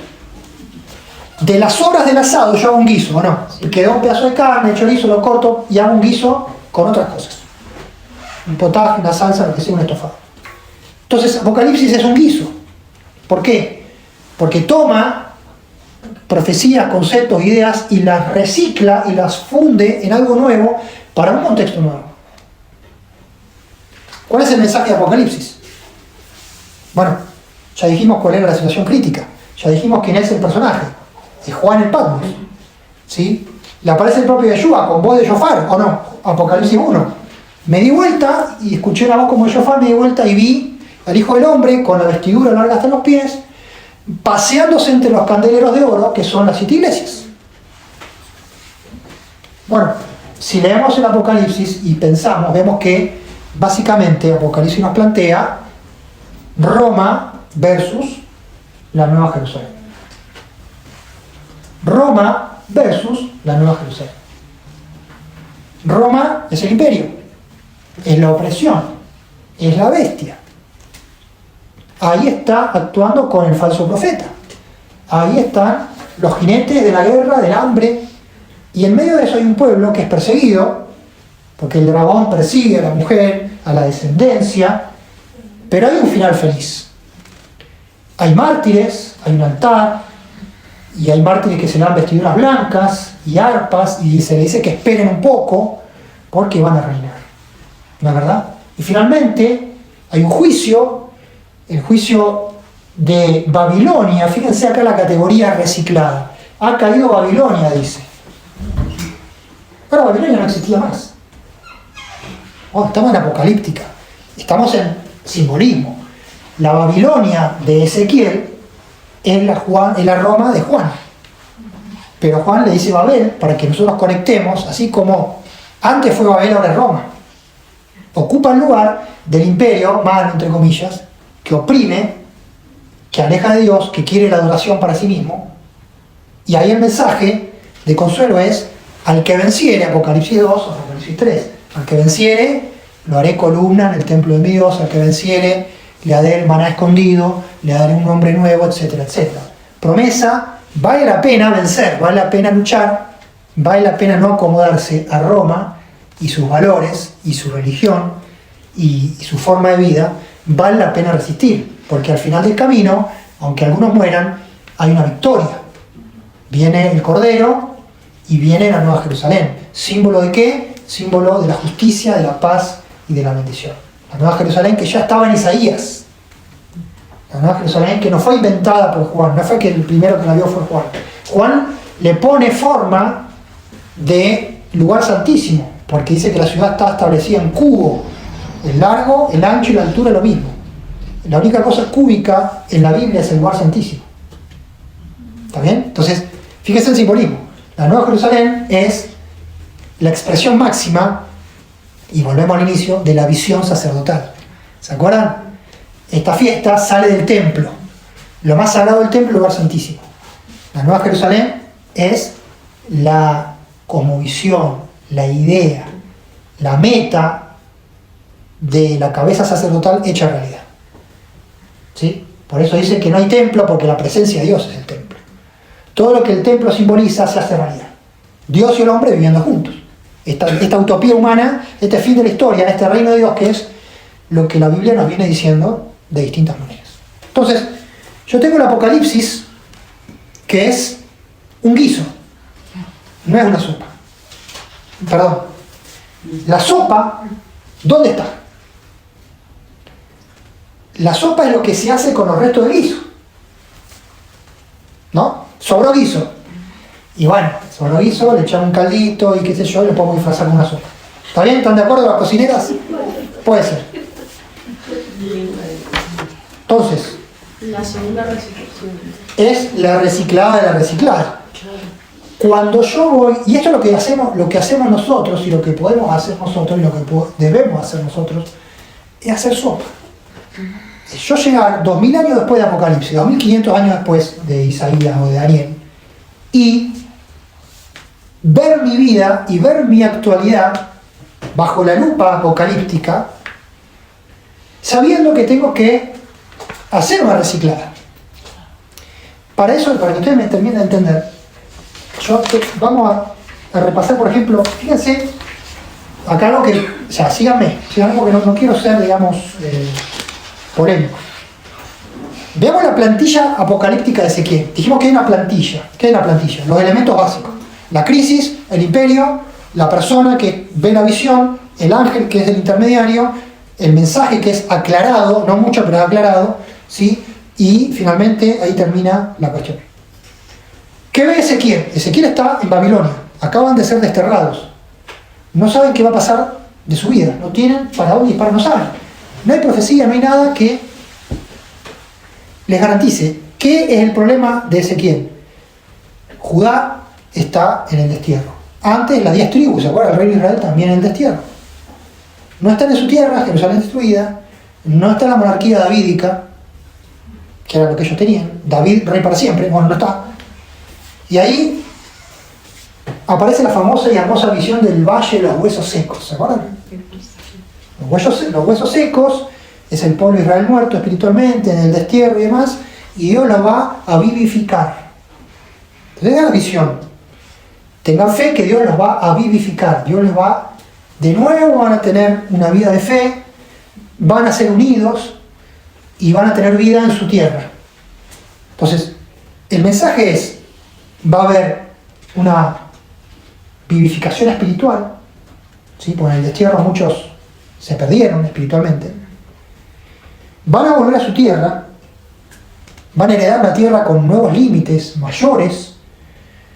De las sobras del asado yo hago un guiso, ¿o no? Quedó un pedazo de carne, chorizo, lo corto y hago un guiso con otras cosas. Un potaje, una salsa, lo que sea, un estofado. Entonces, Apocalipsis es un guiso. ¿Por qué? Porque toma profecías, conceptos, ideas y las recicla y las funde en algo nuevo para un contexto nuevo. ¿Cuál es el mensaje de Apocalipsis? Bueno, ya dijimos cuál era la situación crítica. Ya dijimos quién es el personaje. Es Juan el Patmos. ¿Sí? Le aparece el propio Yeshua con voz de shofar, ¿o no? Apocalipsis 1. Me di vuelta y escuché una voz como de shofar, me di vuelta y vi al Hijo del Hombre con la vestidura larga hasta los pies, paseándose entre los candeleros de oro, que son las 7 iglesias. Bueno, si leemos el Apocalipsis y pensamos, vemos que básicamente Apocalipsis nos plantea Roma versus la Nueva Jerusalén. Roma versus la Nueva Jerusalén. Roma es el imperio, es la opresión, es la bestia. Ahí está actuando con el falso profeta. Ahí están los jinetes de la guerra, del hambre. Y en medio de eso hay un pueblo que es perseguido, porque el dragón persigue a la mujer, a la descendencia, pero hay un final feliz. Hay mártires, hay un altar, y hay mártires que se le dan vestiduras blancas y arpas, y se le dice que esperen un poco, porque van a reinar. ¿No es verdad? Y finalmente hay un juicio, el juicio de Babilonia. Fíjense acá la categoría reciclada. Ha caído Babilonia, dice. Ahora Babilonia no existía más. Oh, estamos en apocalíptica. Estamos en simbolismo. La Babilonia de Ezequiel es la Roma de Juan. Pero Juan le dice Babel para que nosotros conectemos, así como antes fue Babel, ahora es Roma. Ocupa el lugar del imperio, malo entre comillas, que oprime, que aleja de Dios, que quiere la adoración para sí mismo. Y ahí el mensaje de consuelo es: al que venciere, Apocalipsis 2, Apocalipsis 3, al que venciere, lo haré columna en el templo de mi Dios, al que venciere, le haré el maná escondido, le daré un nombre nuevo, etcétera, etcétera. Promesa: vale la pena vencer, vale la pena luchar, vale la pena no acomodarse a Roma y sus valores, y su religión, y su forma de vida. Vale la pena resistir, porque al final del camino, aunque algunos mueran, hay una victoria. Viene el Cordero y viene la Nueva Jerusalén. ¿Símbolo de qué? Símbolo de la justicia, de la paz y de la bendición. La Nueva Jerusalén que ya estaba en Isaías. La Nueva Jerusalén que no fue inventada por Juan, no fue que el primero que la vio fue Juan. Juan le pone forma de lugar santísimo, porque dice que la ciudad estaba establecida en cubo. El largo, el ancho y la altura es lo mismo. La única cosa cúbica en la Biblia es el lugar santísimo. ¿Está bien? Entonces, fíjense el simbolismo. La Nueva Jerusalén es la expresión máxima, y volvemos al inicio, de la visión sacerdotal. ¿Se acuerdan? Esta fiesta sale del templo. Lo más sagrado del templo es el lugar santísimo. La Nueva Jerusalén es la cosmovisión, la idea, la meta de la cabeza sacerdotal hecha realidad. ¿Sí? Por eso dice que no hay templo, porque la presencia de Dios es el templo. Todo lo que el templo simboliza se hace realidad. Dios y el hombre viviendo juntos. Esta utopía humana, este fin de la historia, este reino de Dios, que es lo que la Biblia nos viene diciendo de distintas maneras. Entonces, yo tengo el Apocalipsis, que es un guiso, no es una sopa. Perdón. La sopa, ¿dónde está? La sopa es lo que se hace con los restos del guiso. ¿no? Sobró guiso. Y bueno, sobró guiso, le echamos un caldito y qué sé yo, y lo podemos disfrazar con una sopa. ¿Está bien? ¿Están de acuerdo las cocineras? Puede ser. Entonces, La segunda reciclación. es la reciclada de la reciclada. Cuando yo voy, y esto es lo que hacemos nosotros, y lo que podemos hacer nosotros, y lo que debemos hacer nosotros, es hacer sopa. Yo llegar 2000 años después de Apocalipsis, 2500 años después de Isaías o de Daniel, y ver mi vida y ver mi actualidad bajo la lupa apocalíptica, sabiendo que tengo que hacer una reciclada. Para eso, para que ustedes me terminen de entender, vamos a repasar, por ejemplo, fíjense, acá algo que, o sea, síganme porque no quiero ser, digamos, polémico. Veamos la plantilla apocalíptica de Ezequiel. Dijimos que hay una plantilla. ¿Qué es la plantilla? Los elementos básicos. La crisis, el imperio, la persona que ve la visión, el ángel que es el intermediario, el mensaje que es aclarado, no mucho, pero es aclarado, ¿sí? Y finalmente ahí termina la cuestión. ¿Qué ve Ezequiel? Ezequiel está en Babilonia. Acaban de ser desterrados. No saben qué va a pasar de su vida. No tienen para dónde disparar, no saben. No hay profecía, no hay nada que les garantice. ¿Qué es el problema de Ezequiel? Judá está en el destierro. Antes las 10 tribus, ¿se acuerdan? El rey de Israel también en el destierro. No están en su tierra, Jerusalén destruida. No está la monarquía davídica, que era lo que ellos tenían. David, rey para siempre. Bueno, no está. Y ahí aparece la famosa y hermosa visión del valle de los huesos secos. ¿Se acuerdan? Los huesos secos es el pueblo de Israel muerto espiritualmente, en el destierro y demás, y Dios los va a vivificar. Entonces, la visión. Tengan fe que Dios los va a vivificar. Dios les va, de nuevo van a tener una vida de fe, van a ser unidos y van a tener vida en su tierra. Entonces, el mensaje es, va a haber una vivificación espiritual, ¿sí? Porque en el destierro muchos se perdieron espiritualmente. Van a volver a su tierra, van a heredar la tierra con nuevos límites mayores,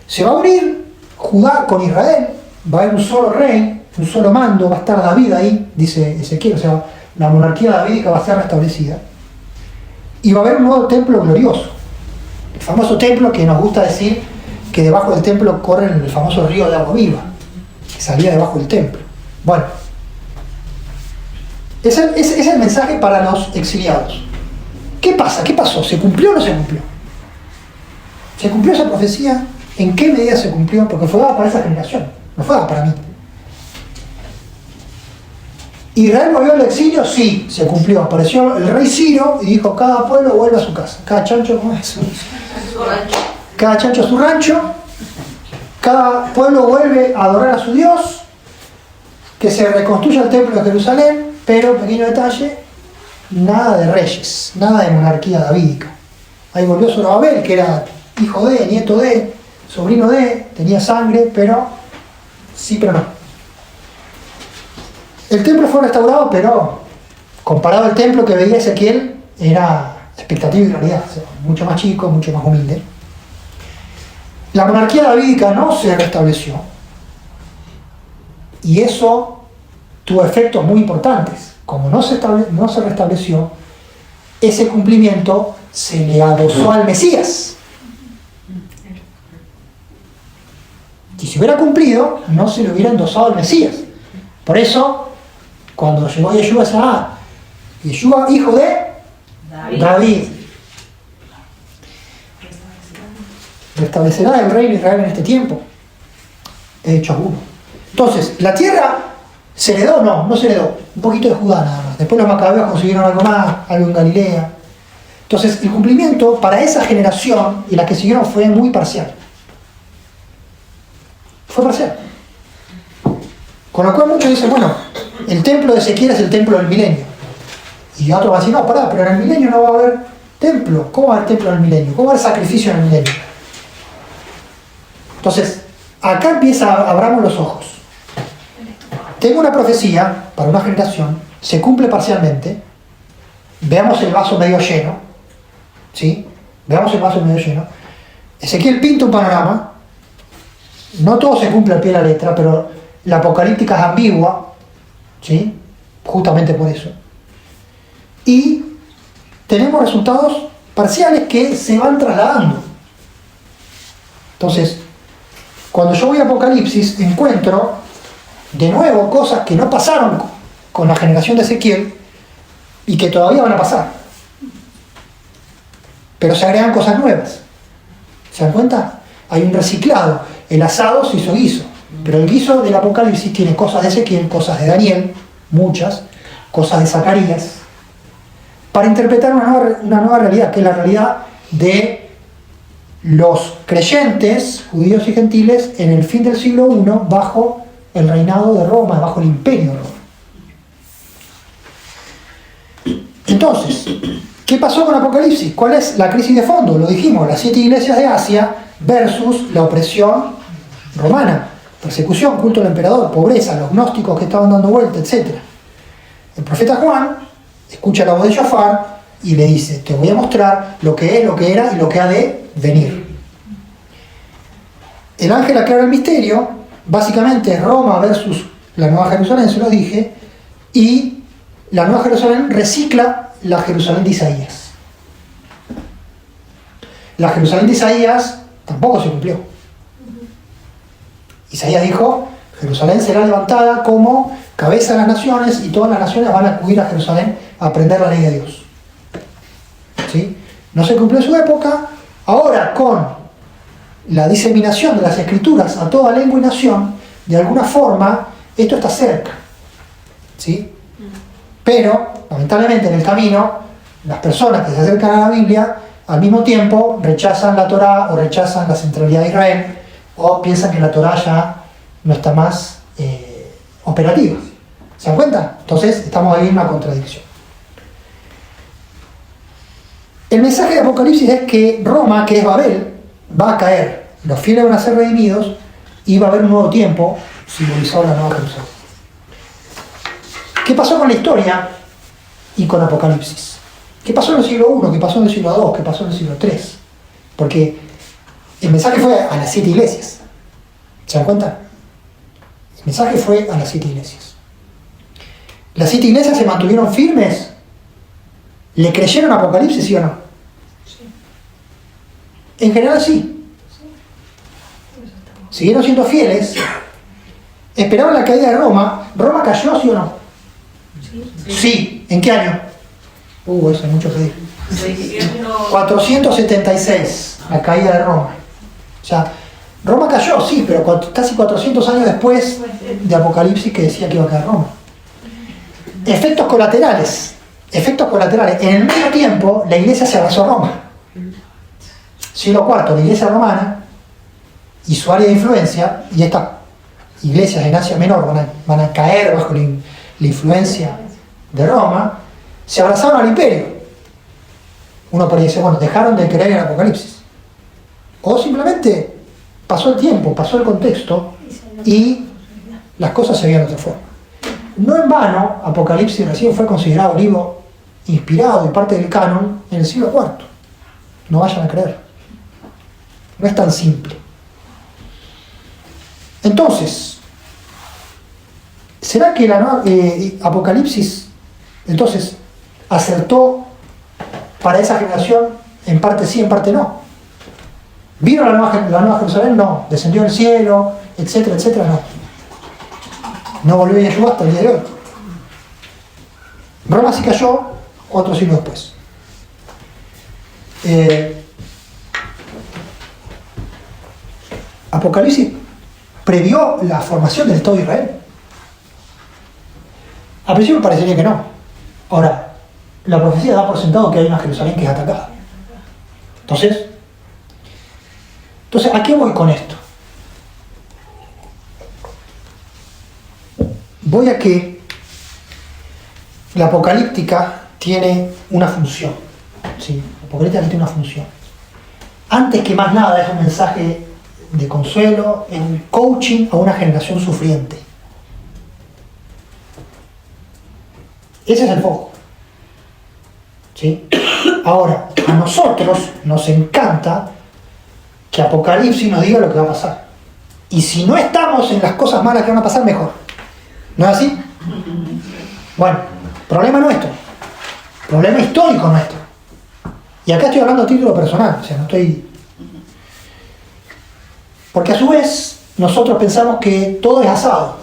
se va a unir Judá con Israel, va a haber un solo rey, un solo mando, va a estar David ahí, dice Ezequiel, o sea, la monarquía davídica va a ser restablecida, y va a haber un nuevo templo glorioso, el famoso templo que nos gusta decir que debajo del templo corre el famoso río de agua viva, que salía debajo del templo. Bueno, ese es el mensaje para los exiliados. ¿Qué pasa? ¿Qué pasó? ¿Se cumplió o no se cumplió? ¿Se cumplió esa profecía? ¿En qué medida se cumplió? Porque fue dada para esa generación, no fue dada para mí. ¿Israel volvió al exilio? Sí, se cumplió. Apareció el rey Ciro y dijo, cada pueblo vuelve a su casa. Cada chancho, ¿cómo es? Cada chancho a su rancho. Cada pueblo vuelve a adorar a su Dios. Que se reconstruya el templo de Jerusalén. Pero, pequeño detalle, nada de reyes, nada de monarquía davídica. Ahí volvió Zorobabel, que era hijo de, nieto de, sobrino de, tenía sangre, pero sí, pero no. El templo fue restaurado, pero comparado al templo que veía Ezequiel, era expectativa y realidad, o sea, mucho más chico, mucho más humilde. La monarquía davídica no se restableció, y eso tuvo efectos muy importantes. Como no se restableció, ese cumplimiento se le adosó al Mesías. Si se hubiera cumplido, no se le hubiera endosado al Mesías. Por eso, cuando llegó Yeshua, decía, Yeshua, hijo de David. Restablecerá el reino de Israel en este tiempo. Hechos 1. Entonces, la tierra ¿se heredó? No se heredó. Un poquito de Judá nada más. Después los macabeos consiguieron algo más, algo en Galilea. Entonces, el cumplimiento para esa generación y la que siguieron fue muy parcial. Fue parcial. Con lo cual muchos dicen, bueno, el templo de Ezequiel es el templo del milenio. Y otros van a decir, no, pará, pero en el milenio no va a haber templo. ¿Cómo va a haber templo en el milenio? ¿Cómo va a haber sacrificio en el milenio? Entonces, acá abramos los ojos. Tengo una profecía para una generación, se cumple parcialmente, veamos el vaso medio lleno, ¿sí? Veamos el vaso medio lleno, Ezequiel pinta un panorama, no todo se cumple al pie de la letra, pero la apocalíptica es ambigua, ¿sí? Justamente por eso. Y tenemos resultados parciales que se van trasladando. Entonces, cuando yo voy a Apocalipsis, encuentro de nuevo cosas que no pasaron con la generación de Ezequiel y que todavía van a pasar. Pero se agregan cosas nuevas. ¿Se dan cuenta? Hay un reciclado. El asado se hizo guiso, pero el guiso del Apocalipsis tiene cosas de Ezequiel, cosas de Daniel, muchas, cosas de Zacarías, para interpretar una nueva realidad, que es la realidad de los creyentes, judíos y gentiles, en el fin del siglo I, bajo el reinado de Roma, bajo el imperio de Roma. Entonces, ¿qué pasó con Apocalipsis? ¿Cuál es la crisis de fondo? Lo dijimos, las 7 iglesias de Asia versus la opresión romana, persecución, culto al emperador, pobreza, los gnósticos que estaban dando vuelta, etc. El profeta Juan escucha la voz de Shofar y le dice: te voy a mostrar lo que es, lo que era y lo que ha de venir. El ángel aclara el misterio, básicamente Roma versus la Nueva Jerusalén, se los dije, y la Nueva Jerusalén recicla la Jerusalén de Isaías. La Jerusalén de Isaías tampoco se cumplió. Isaías dijo: Jerusalén será levantada como cabeza de las naciones y todas las naciones van a acudir a Jerusalén a aprender la ley de Dios. ¿Sí? No se cumplió en su época. Ahora, con la diseminación de las escrituras a toda lengua y nación, de alguna forma esto está cerca. ¿Sí? Pero, lamentablemente, en el camino, las personas que se acercan a la Biblia al mismo tiempo rechazan la Torá o rechazan la centralidad de Israel, o piensan que la Torá ya no está más operativa. ¿Se dan cuenta? Entonces estamos ahí en una contradicción. El mensaje de Apocalipsis es que Roma, que es Babel, va a caer, los fieles van a ser redimidos y va a haber un nuevo tiempo simbolizado en la Nueva Jerusalén. ¿Qué pasó con la historia y con Apocalipsis? ¿Qué pasó en el siglo I? ¿Qué pasó en el siglo II? ¿Qué pasó en el siglo III? Porque el mensaje fue a las 7 iglesias. ¿Se dan cuenta? El mensaje fue a las 7 iglesias. ¿Las 7 iglesias se mantuvieron firmes? ¿Le creyeron a Apocalipsis, sí o no? Sí. En general sí. Siguieron siendo fieles. Esperaban la caída de Roma. ¿Roma cayó, sí o no? Sí. Sí. ¿En qué año? Eso es mucho pedir. 600. 476, la caída de Roma. O sea, Roma cayó, sí, pero casi 400 años después de Apocalipsis, que decía que iba a caer Roma. Efectos colaterales. Efectos colaterales. En el medio tiempo, la iglesia se abrazó a Roma. Siglo IV, la iglesia romana y su área de influencia, y estas iglesias en Asia Menor van a caer bajo la influencia de Roma, se abrazaron al imperio. Uno podría decir, bueno, dejaron de creer en el Apocalipsis. O simplemente pasó el tiempo, pasó el contexto y las cosas se veían de otra forma. No en vano, Apocalipsis recién fue considerado un libro inspirado y parte del canon en el siglo IV. No vayan a creer. No es tan simple. Entonces, ¿será que Apocalipsis entonces acertó para esa generación? En parte sí, en parte no. ¿Vino la nueva Jerusalén? No. ¿Descendió del cielo? Etcétera, etcétera, no. No volvió a Yeshua hasta el día de hoy. Roma sí cayó 4 siglos después. Apocalipsis previó la formación del Estado de Israel. A principio parecería que no. Ahora, la profecía da por sentado que hay una Jerusalén que es atacada. Entonces, ¿a qué voy con esto? Voy a que la apocalíptica tiene una función. ¿Sí? La apocalíptica tiene una función. Antes que más nada es un mensaje de consuelo, en coaching a una generación sufriente. Ese es el foco. ¿Sí? Ahora, a nosotros nos encanta que Apocalipsis nos diga lo que va a pasar. Y si no estamos en las cosas malas que van a pasar, mejor. ¿No es así? Bueno, problema nuestro. Problema histórico nuestro. Y acá estoy hablando a título personal, o sea, no estoy... Porque a su vez, nosotros pensamos que todo es asado.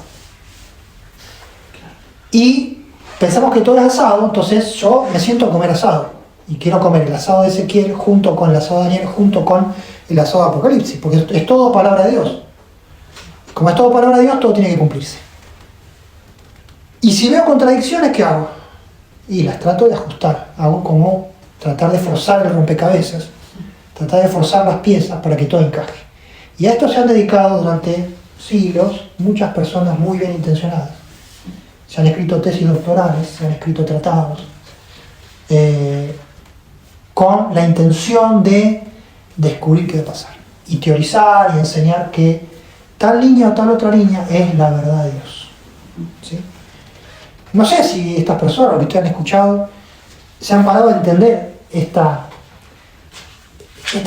Y pensamos que todo es asado, entonces yo me siento a comer asado. Y quiero comer el asado de Ezequiel junto con el asado de Daniel, junto con el asado de Apocalipsis, porque es todo palabra de Dios. Como es todo palabra de Dios, todo tiene que cumplirse. Y si veo contradicciones, ¿qué hago? Y las trato de ajustar. Hago como tratar de forzar el rompecabezas, tratar de forzar las piezas para que todo encaje. Y a esto se han dedicado durante siglos muchas personas muy bien intencionadas. Se han escrito tesis doctorales, se han escrito tratados, con la intención de descubrir qué va a pasar. Y teorizar y enseñar que tal línea o tal otra línea es la verdad de Dios. ¿Sí? No sé si estas personas, los que ustedes han escuchado, se han parado a entender esta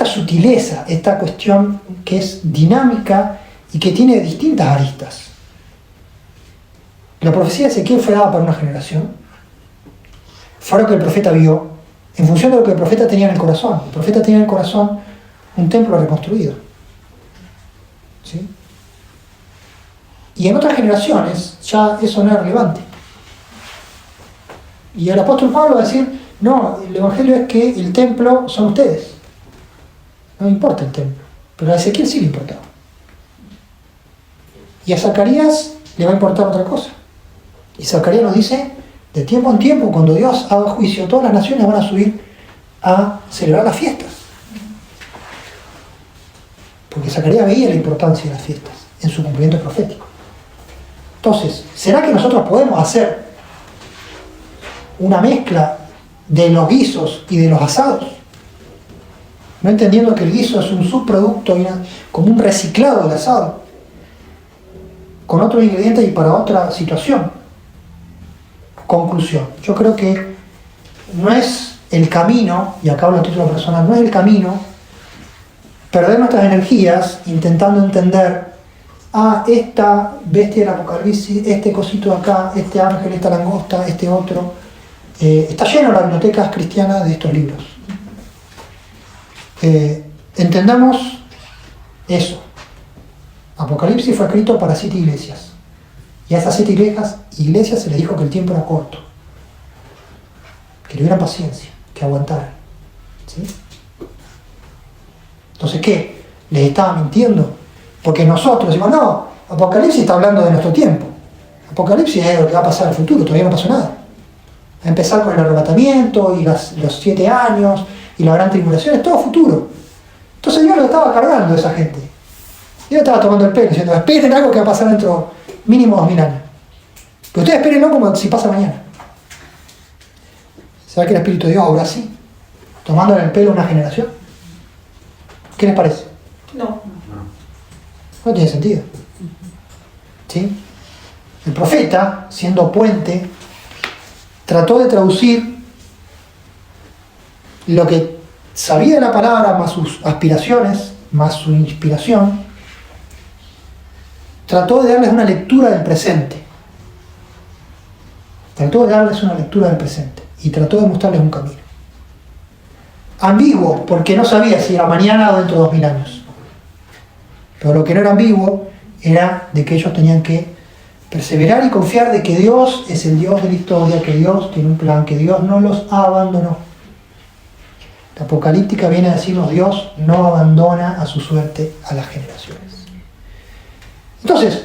sutileza, esta cuestión que es dinámica y que tiene distintas aristas. La profecía de Ezequiel fue dada para una generación. Fue lo que el profeta vio en función de lo que el profeta tenía en el corazón. El profeta tenía en el corazón un templo reconstruido. ¿Sí? Y en otras generaciones ya eso no era relevante. Y el apóstol Pablo va a decir, no, el evangelio es que el templo son ustedes. No importa el templo, pero a Ezequiel sí le importaba. Y a Zacarías le va a importar otra cosa. Y Zacarías nos dice, de tiempo en tiempo, cuando Dios haga juicio, todas las naciones van a subir a celebrar las fiestas. Porque Zacarías veía la importancia de las fiestas en su cumplimiento profético. Entonces, ¿será que nosotros podemos hacer una mezcla de los guisos y de los asados? No entendiendo que el guiso es un subproducto, como un reciclado del asado, con otros ingredientes y para otra situación. Conclusión. Yo creo que no es el camino, y acá hablo a título personal, no es el camino perder nuestras energías intentando entender esta bestia del Apocalipsis, este cosito de acá, este ángel, esta langosta, este otro. Está lleno las bibliotecas cristianas de estos libros. Entendamos eso. Apocalipsis fue escrito para 7 iglesias. Y a esas 7 iglesias se les dijo que el tiempo era corto. Que tuvieran paciencia, que aguantaran. ¿Sí? Entonces, ¿qué? ¿Les estaba mintiendo? Porque nosotros decimos, no, Apocalipsis está hablando de nuestro tiempo. Apocalipsis es lo que va a pasar en el futuro, todavía no pasó nada. Va a empezar con el arrebatamiento y los 7 años y la gran tribulación, es todo futuro. Entonces Dios lo estaba cargando a esa gente. Dios estaba tomando el pelo diciendo, esperen algo que va a pasar dentro mínimo 2000 años. Pero ustedes espérenlo como si pasa mañana. ¿Será que el Espíritu de Dios obra así? Tomándole el pelo a una generación. ¿Qué les parece? No. No tiene sentido. ¿Sí? El profeta, siendo puente, trató de traducir lo que sabía de la palabra, más sus aspiraciones, más su inspiración. Trató de darles una lectura del presente. Trató de darles una lectura del presente. Y trató de mostrarles un camino. Ambiguo, porque no sabía si era mañana o dentro de 2000 años. Pero lo que no era ambiguo era de que ellos tenían que perseverar y confiar de que Dios es el Dios de la historia, que Dios tiene un plan, que Dios no los abandonó. La apocalíptica viene a decirnos, Dios no abandona a su suerte a las generaciones. Entonces,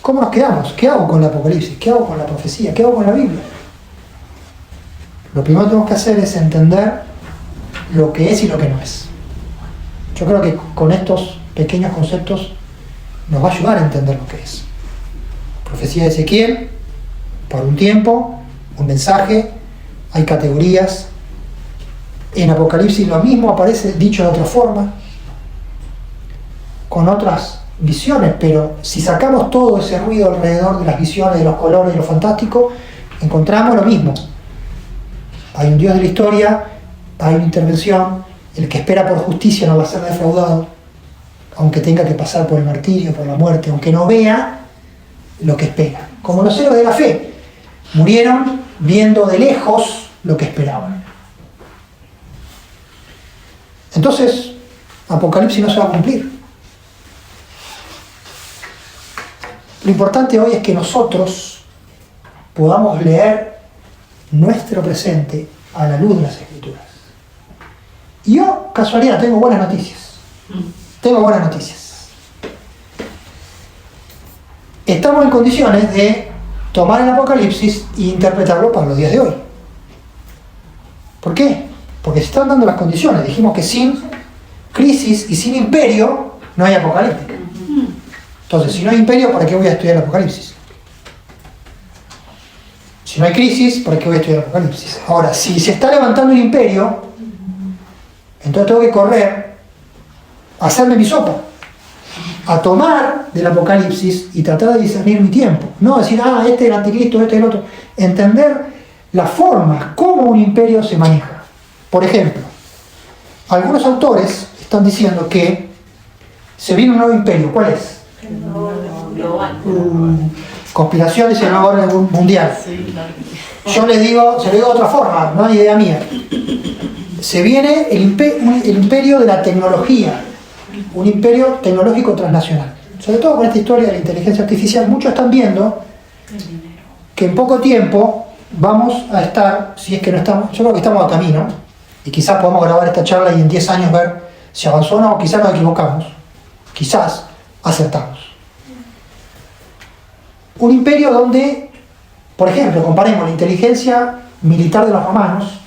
¿cómo nos quedamos? ¿Qué hago con la Apocalipsis? ¿Qué hago con la profecía? ¿Qué hago con la Biblia? Lo primero que tenemos que hacer es entender lo que es y lo que no es. Yo creo que con estos pequeños conceptos nos va a ayudar a entender lo que es. Profecía de Ezequiel, por un tiempo, un mensaje, hay categorías. En Apocalipsis lo mismo aparece dicho de otra forma, con otras visiones, pero si sacamos todo ese ruido alrededor de las visiones, de los colores, de lo fantástico, encontramos lo mismo. Hay un Dios de la historia, hay una intervención, el que espera por justicia no va a ser defraudado, aunque tenga que pasar por el martirio, por la muerte, aunque no vea lo que espera. Como los héroes de la fe, murieron viendo de lejos lo que esperaban. Entonces, Apocalipsis no se va a cumplir. Lo importante hoy es que nosotros podamos leer nuestro presente a la luz de las Escrituras. Y yo, casualidad, tengo buenas noticias. Tengo buenas noticias. Estamos en condiciones de tomar el Apocalipsis e interpretarlo para los días de hoy. ¿Por qué? Porque se están dando las condiciones. Dijimos que sin crisis y sin imperio no hay apocalíptica. Entonces, si no hay imperio, ¿para qué voy a estudiar el Apocalipsis? Si no hay crisis, ¿para qué voy a estudiar el Apocalipsis? Ahora, si se está levantando el imperio, entonces tengo que correr a hacerme mi sopa, a tomar del Apocalipsis y tratar de discernir mi tiempo. No decir, este es el anticristo, este es el otro. Entender la forma, cómo un imperio se maneja. Por ejemplo, algunos autores están diciendo que se viene un nuevo imperio. ¿Cuál es? Global. Conspiración, dice el nuevo orden mundial. Yo les digo, se lo digo de otra forma, no es idea mía. Se viene el imperio de la tecnología, un imperio tecnológico transnacional. Sobre todo con esta historia de la inteligencia artificial, muchos están viendo que en poco tiempo vamos a estar, si es que no estamos, yo creo que estamos a camino, y quizás podamos grabar esta charla y en 10 años ver si avanzó o no, quizás nos equivocamos, quizás acertamos. Un imperio donde, por ejemplo, comparemos la inteligencia militar de los romanos,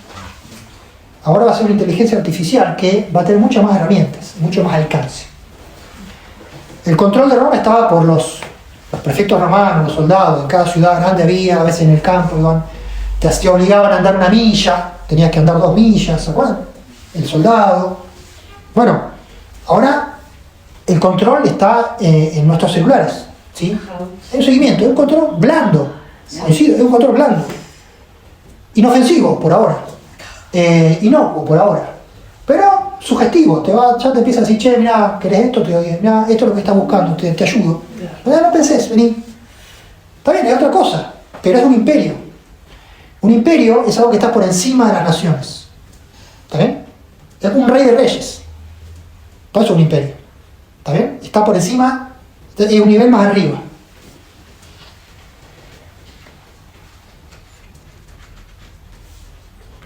ahora va a ser una inteligencia artificial que va a tener muchas más herramientas, mucho más alcance. El control de Roma estaba por los prefectos romanos, los soldados, en cada ciudad grande había, a veces en el campo, te obligaban a andar 1 milla, tenías que andar 2 millas, ¿se acuerdan? El soldado. Bueno, ahora el control está en nuestros celulares, ¿sí? Es un seguimiento, es un control blando, es un control blando, inofensivo por ahora, inocuo por ahora, pero sugestivo, ya te empieza a decir, che, mirá, ¿querés esto? Mirá, esto es lo que estás buscando, te ayudo. No pensés, vení. Está bien, es otra cosa, pero es un imperio. Un imperio es algo que está por encima de las naciones. ¿Está bien? Es un rey de reyes. Por eso es un imperio. ¿Está bien? Está por encima, es un nivel más arriba.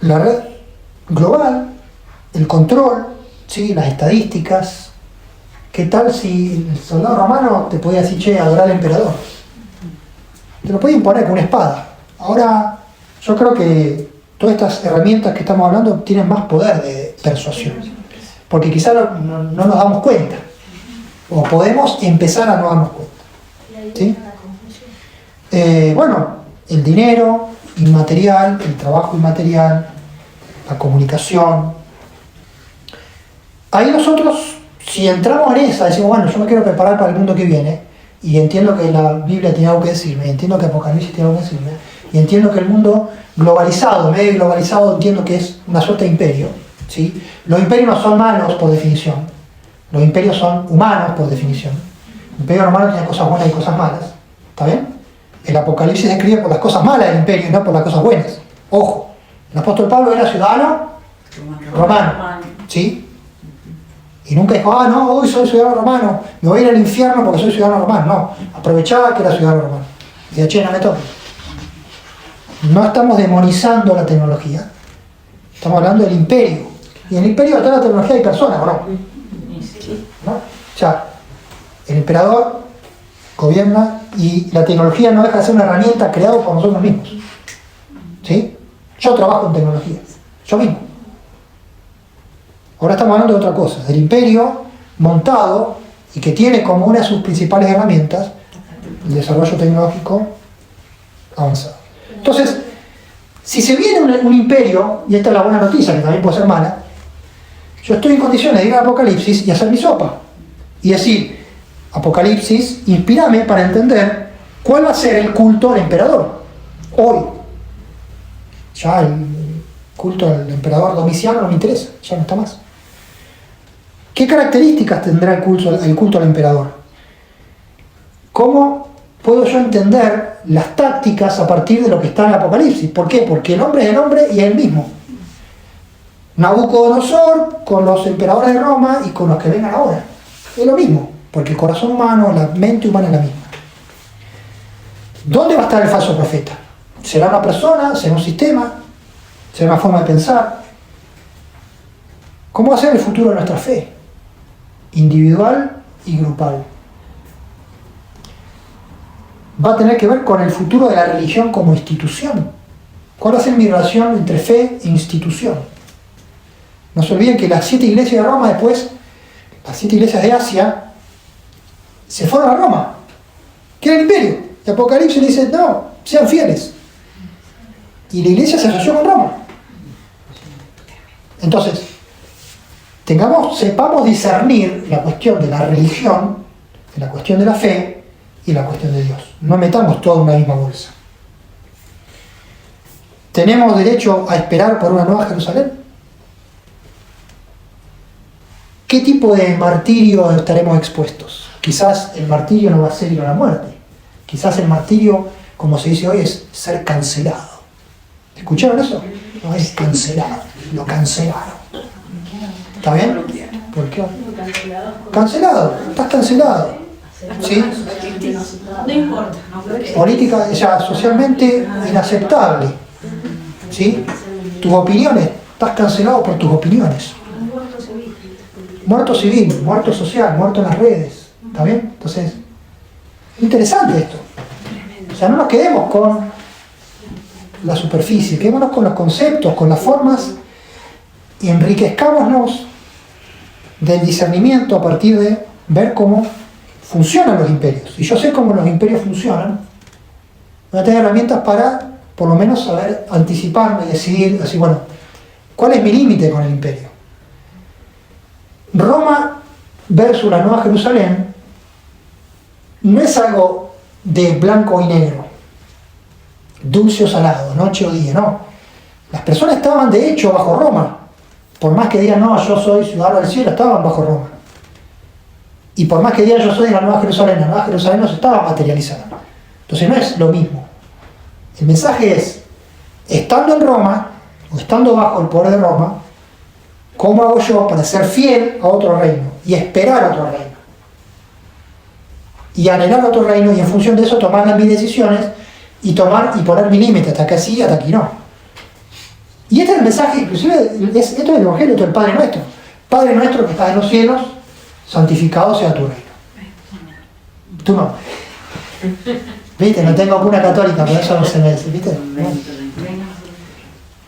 La red global, el control, ¿sí? Las estadísticas. ¿Qué tal si el soldado romano te podía decir, che, adorar al emperador? Te lo podía imponer con una espada. Ahora, yo creo que todas estas herramientas que estamos hablando tienen más poder de persuasión. Porque quizás no nos damos cuenta. O podemos empezar a no darnos cuenta. ¿Sí? Bueno, el dinero inmaterial, el trabajo inmaterial, la comunicación. Ahí nosotros, si entramos en esa, decimos, bueno, yo me quiero preparar para el mundo que viene, y entiendo que la Biblia tiene algo que decirme, entiendo que Apocalipsis tiene algo que decirme, y entiendo que el mundo globalizado, medio globalizado, entiendo que es una suerte de imperio, ¿sí? Los imperios no son malos por definición, los imperios son humanos por definición. El imperio romano tiene cosas buenas y cosas malas, ¿está bien? El Apocalipsis se escribe por las cosas malas del imperio y no por las cosas buenas. Ojo, el apóstol Pablo era ciudadano romano, ¿sí? Y nunca dijo, no, hoy soy ciudadano romano, me voy a ir al infierno porque soy ciudadano romano. No, aprovechaba que era ciudadano romano. Y decía, che, no me toques. No estamos demonizando la tecnología, estamos hablando del imperio. Y en el imperio de toda la tecnología hay personas, ¿o no? ¿No? O sea, el emperador gobierna y la tecnología no deja de ser una herramienta creada por nosotros mismos. ¿Sí? Yo trabajo en tecnología, yo mismo. Ahora estamos hablando de otra cosa, del imperio montado y que tiene como una de sus principales herramientas el desarrollo tecnológico avanzado. Entonces, si se viene un imperio, y esta es la buena noticia, que también puede ser mala, yo estoy en condiciones de ir al Apocalipsis y hacer mi sopa. Y decir, Apocalipsis, inspírame para entender cuál va a ser el culto al emperador. Hoy. Ya el culto al emperador Domiciano no me interesa, ya no está más. ¿Qué características tendrá el culto al emperador? ¿Cómo puedo yo entender las tácticas a partir de lo que está en el Apocalipsis? ¿Por qué? Porque el hombre es el hombre y es el mismo. Nabucodonosor con los emperadores de Roma y con los que vengan ahora. Es lo mismo, porque el corazón humano, la mente humana es la misma. ¿Dónde va a estar el falso profeta? ¿Será una persona? ¿Será un sistema? ¿Será una forma de pensar? ¿Cómo va a ser el futuro de nuestra fe? Individual y grupal. Va a tener que ver con el futuro de la religión como institución. ¿Cuál va a ser mi relación entre fe e institución? No se olviden que las 7 iglesias de Roma después, las 7 iglesias de Asia, se fueron a Roma, que era el imperio. Y Apocalipsis dice, no, sean fieles. Y la iglesia se asoció con Roma. Entonces, sepamos discernir la cuestión de la religión, la cuestión de la fe y la cuestión de Dios. No metamos todo en una misma bolsa. ¿Tenemos derecho a esperar por una nueva Jerusalén? ¿Qué tipo de martirio estaremos expuestos? Quizás el martirio no va a ser ir a la muerte. Quizás el martirio, como se dice hoy, es ser cancelado. ¿Escucharon eso? No, es cancelado. Lo cancelaron. ¿Está bien? ¿Por qué? Cancelado. Estás cancelado. ¿Sí? No importa. Política, o sea, socialmente inaceptable. ¿Sí? Tus opiniones. Estás cancelado por tus opiniones. Muerto civil, muerto social, muerto en las redes. ¿Está bien? Entonces, es interesante esto. O sea, no nos quedemos con la superficie, quedémonos con los conceptos, con las formas y enriquezcámonos del discernimiento a partir de ver cómo funcionan los imperios. Y yo sé cómo los imperios funcionan, voy a tener herramientas para, por lo menos, saber anticiparme y decidir, así, bueno, ¿cuál es mi límite con el imperio? Roma versus la Nueva Jerusalén no es algo de blanco y negro, dulce o salado, noche o día, no. Las personas estaban de hecho bajo Roma. Por más que digan, no, yo soy ciudadano del cielo, estaban bajo Roma. Y por más que digan, yo soy de la Nueva Jerusalén no se estaba materializando. Entonces no es lo mismo. El mensaje es, estando en Roma, o estando bajo el poder de Roma, ¿cómo hago yo para ser fiel a otro reino? Y esperar a otro reino. Y anhelar a otro reino, y en función de eso tomar mis decisiones, y poner mi límite, hasta aquí sí, hasta aquí no. Y este es el mensaje, inclusive, esto es el Evangelio, esto es el Padre Nuestro. Padre Nuestro que estás en los cielos, santificado sea tu reino. Tú no. ¿Viste? No tengo una católica, pero eso no se me dice, ¿viste?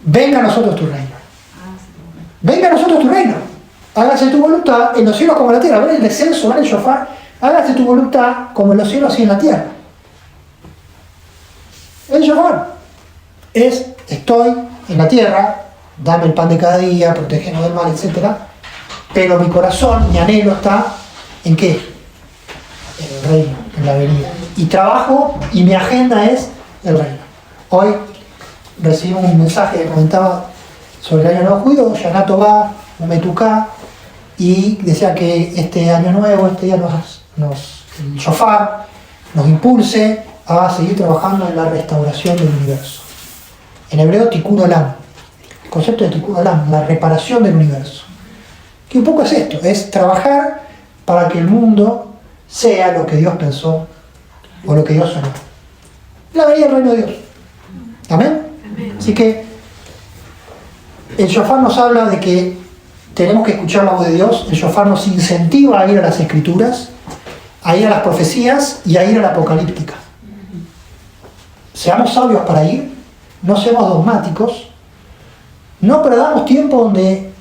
Venga a nosotros tu reino. Venga a nosotros tu reino. Hágase tu voluntad en los cielos como en la tierra. Ven el descenso, ven el shofar. Hágase tu voluntad como en los cielos y en la tierra. El shofar es, estoy en la tierra, dame el pan de cada día, protégenos del mal, etc. Pero mi corazón, mi anhelo está ¿en qué? En el reino, en la venida. Y trabajo y mi agenda es el reino. Hoy recibimos un mensaje que comentaba sobre el año nuevo judío, Shana Tová, Umetuká, y decía que este año nuevo, este día el shofar nos impulse a seguir trabajando en la restauración del universo. En hebreo, Tikkun Olam. El concepto de Tikkun Olam, la reparación del universo. Que un poco es esto, es trabajar para que el mundo sea lo que Dios pensó o lo que Dios soñó. La venida del reino de Dios. ¿Amén? Así que el shofar nos habla de que tenemos que escuchar la voz de Dios. El shofar nos incentiva a ir a las escrituras, a ir a las profecías y a ir a la apocalíptica. Seamos sabios para ir, no seamos dogmáticos, no perdamos tiempo donde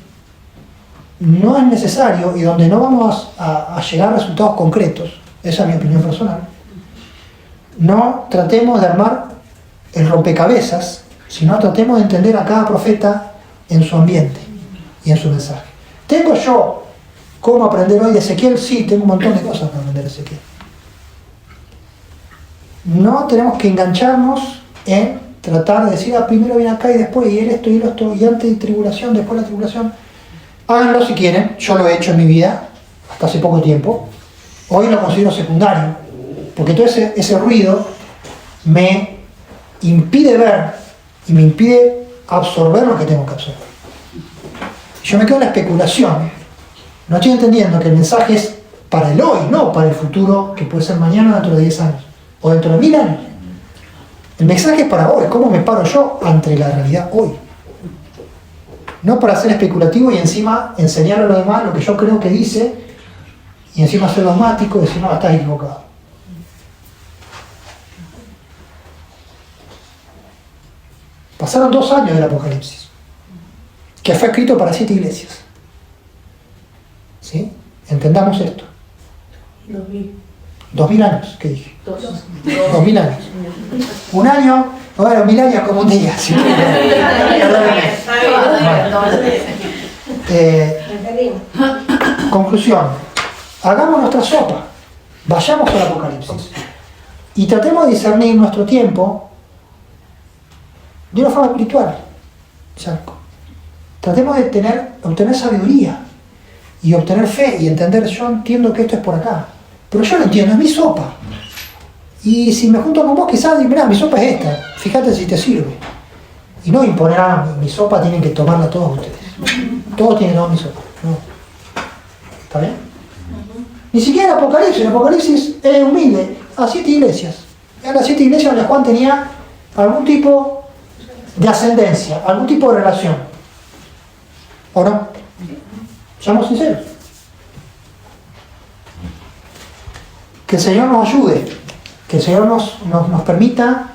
no es necesario y donde no vamos a llegar a resultados concretos. Esa es mi opinión personal. No tratemos de armar el rompecabezas, sino tratemos de entender a cada profeta en su ambiente y en su mensaje. ¿Tengo yo cómo aprender hoy de Ezequiel? Sí, tengo un montón de cosas para aprender de Ezequiel. No tenemos que engancharnos en tratar de decir, primero viene acá y después, y esto y esto, y antes de tribulación, después la tribulación. Háganlo si quieren, yo lo he hecho en mi vida, hasta hace poco tiempo. Hoy lo considero secundario, porque todo ese ruido me impide ver y me impide absorber lo que tengo que absorber. Yo me quedo en la especulación. No estoy entendiendo que el mensaje es para el hoy, no para el futuro, que puede ser mañana, dentro de 10 años, o dentro de 1000 años. El mensaje es para hoy, cómo me paro yo ante la realidad hoy. No para ser especulativo y encima enseñar a los demás lo que yo creo que dice, y encima ser dogmático y decir, no, estás equivocado. Pasaron 2 años del Apocalipsis, que fue escrito para 7 iglesias. ¿Sí? Entendamos esto. 2000 años, ¿qué dije? 2000 años. Un año, bueno, 1000 años como un día. ¿Sí? Conclusión. Hagamos nuestra sopa. Vayamos al Apocalipsis. Y tratemos de discernir nuestro tiempo de una forma espiritual. Tratemos de obtener sabiduría y obtener fe y entender, yo entiendo que esto es por acá, pero yo lo entiendo, es mi sopa. Y si me junto con vos, quizás, mirá, mi sopa es esta, fíjate si te sirve. Y no imponer, mi sopa tienen que tomarla todos ustedes. Todos tienen que tomar mi sopa. No. ¿Está bien? Ni siquiera el Apocalipsis es humilde, a 7 iglesias. Eran las 7 iglesias donde Juan tenía algún tipo de ascendencia, algún tipo de relación. ¿O no? Seamos sinceros. Que el Señor nos ayude, que el Señor nos permita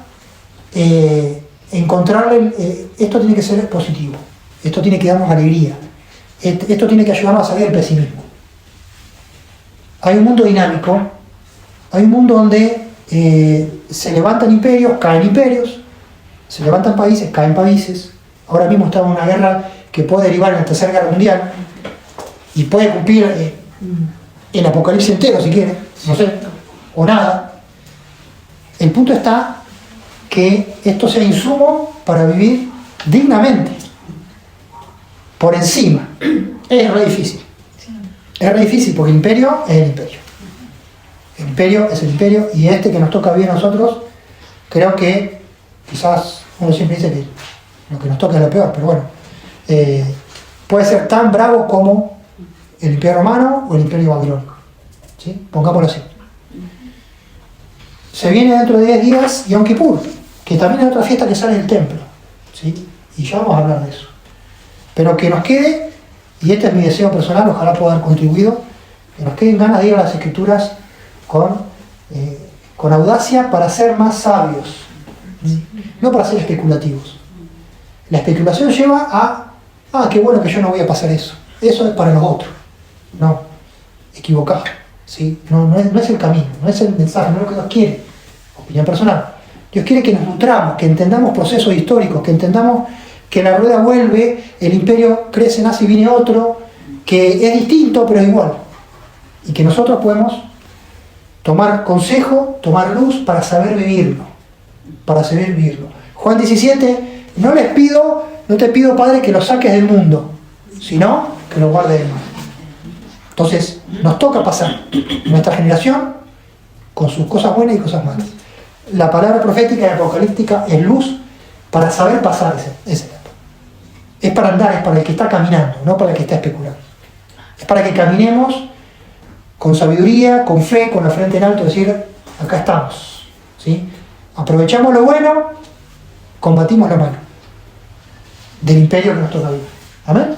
encontrarle, esto tiene que ser positivo, esto tiene que darnos alegría, esto tiene que ayudarnos a salir del pesimismo. Hay un mundo dinámico, hay un mundo donde se levantan imperios, caen imperios, se levantan países, caen países. Ahora mismo estamos en una guerra que puede derivar en la Tercera Guerra Mundial y puede cumplir el apocalipsis entero si quiere, no sé, o nada. El punto está que esto sea insumo para vivir dignamente, por encima. Es re difícil. Es re difícil porque el imperio es el imperio. El imperio es el imperio y este que nos toca vivir a nosotros, creo que quizás uno siempre dice que lo que nos toca es lo peor, pero bueno, puede ser tan bravo como el imperio romano o el imperio babilónico. ¿Sí? Pongámoslo así. Se viene dentro de 10 días Yom Kippur, que también es otra fiesta que sale del templo. ¿Sí? Y ya vamos a hablar de eso. Pero que nos quede, y este es mi deseo personal, ojalá pueda haber contribuido, que nos queden ganas de ir a las Escrituras con audacia para ser más sabios, no para ser especulativos. La especulación lleva a, qué bueno que yo no voy a pasar eso. Eso es para los otros. No, equivocado. ¿Sí? No es el camino, no es el mensaje, no es lo que Dios quiere. Opinión personal. Dios quiere que nos nutramos, que entendamos procesos históricos, que entendamos que la rueda vuelve, el imperio crece, nace y viene otro, que es distinto pero es igual. Y que nosotros podemos tomar consejo, tomar luz para saber vivirlo. Para saber vivirlo. Juan 17, no te pido, Padre, que lo saques del mundo, sino que lo guardes del mal. Entonces, nos toca pasar nuestra generación con sus cosas buenas y cosas malas. La palabra profética y apocalíptica es luz para saber pasar ese etapa. Es para andar, es para el que está caminando, no para el que está especulando. Es para que caminemos con sabiduría, con fe, con la frente en alto, decir, acá estamos. ¿Sí? Aprovechamos lo bueno, combatimos lo malo del imperio que nos toca vivir. Amén.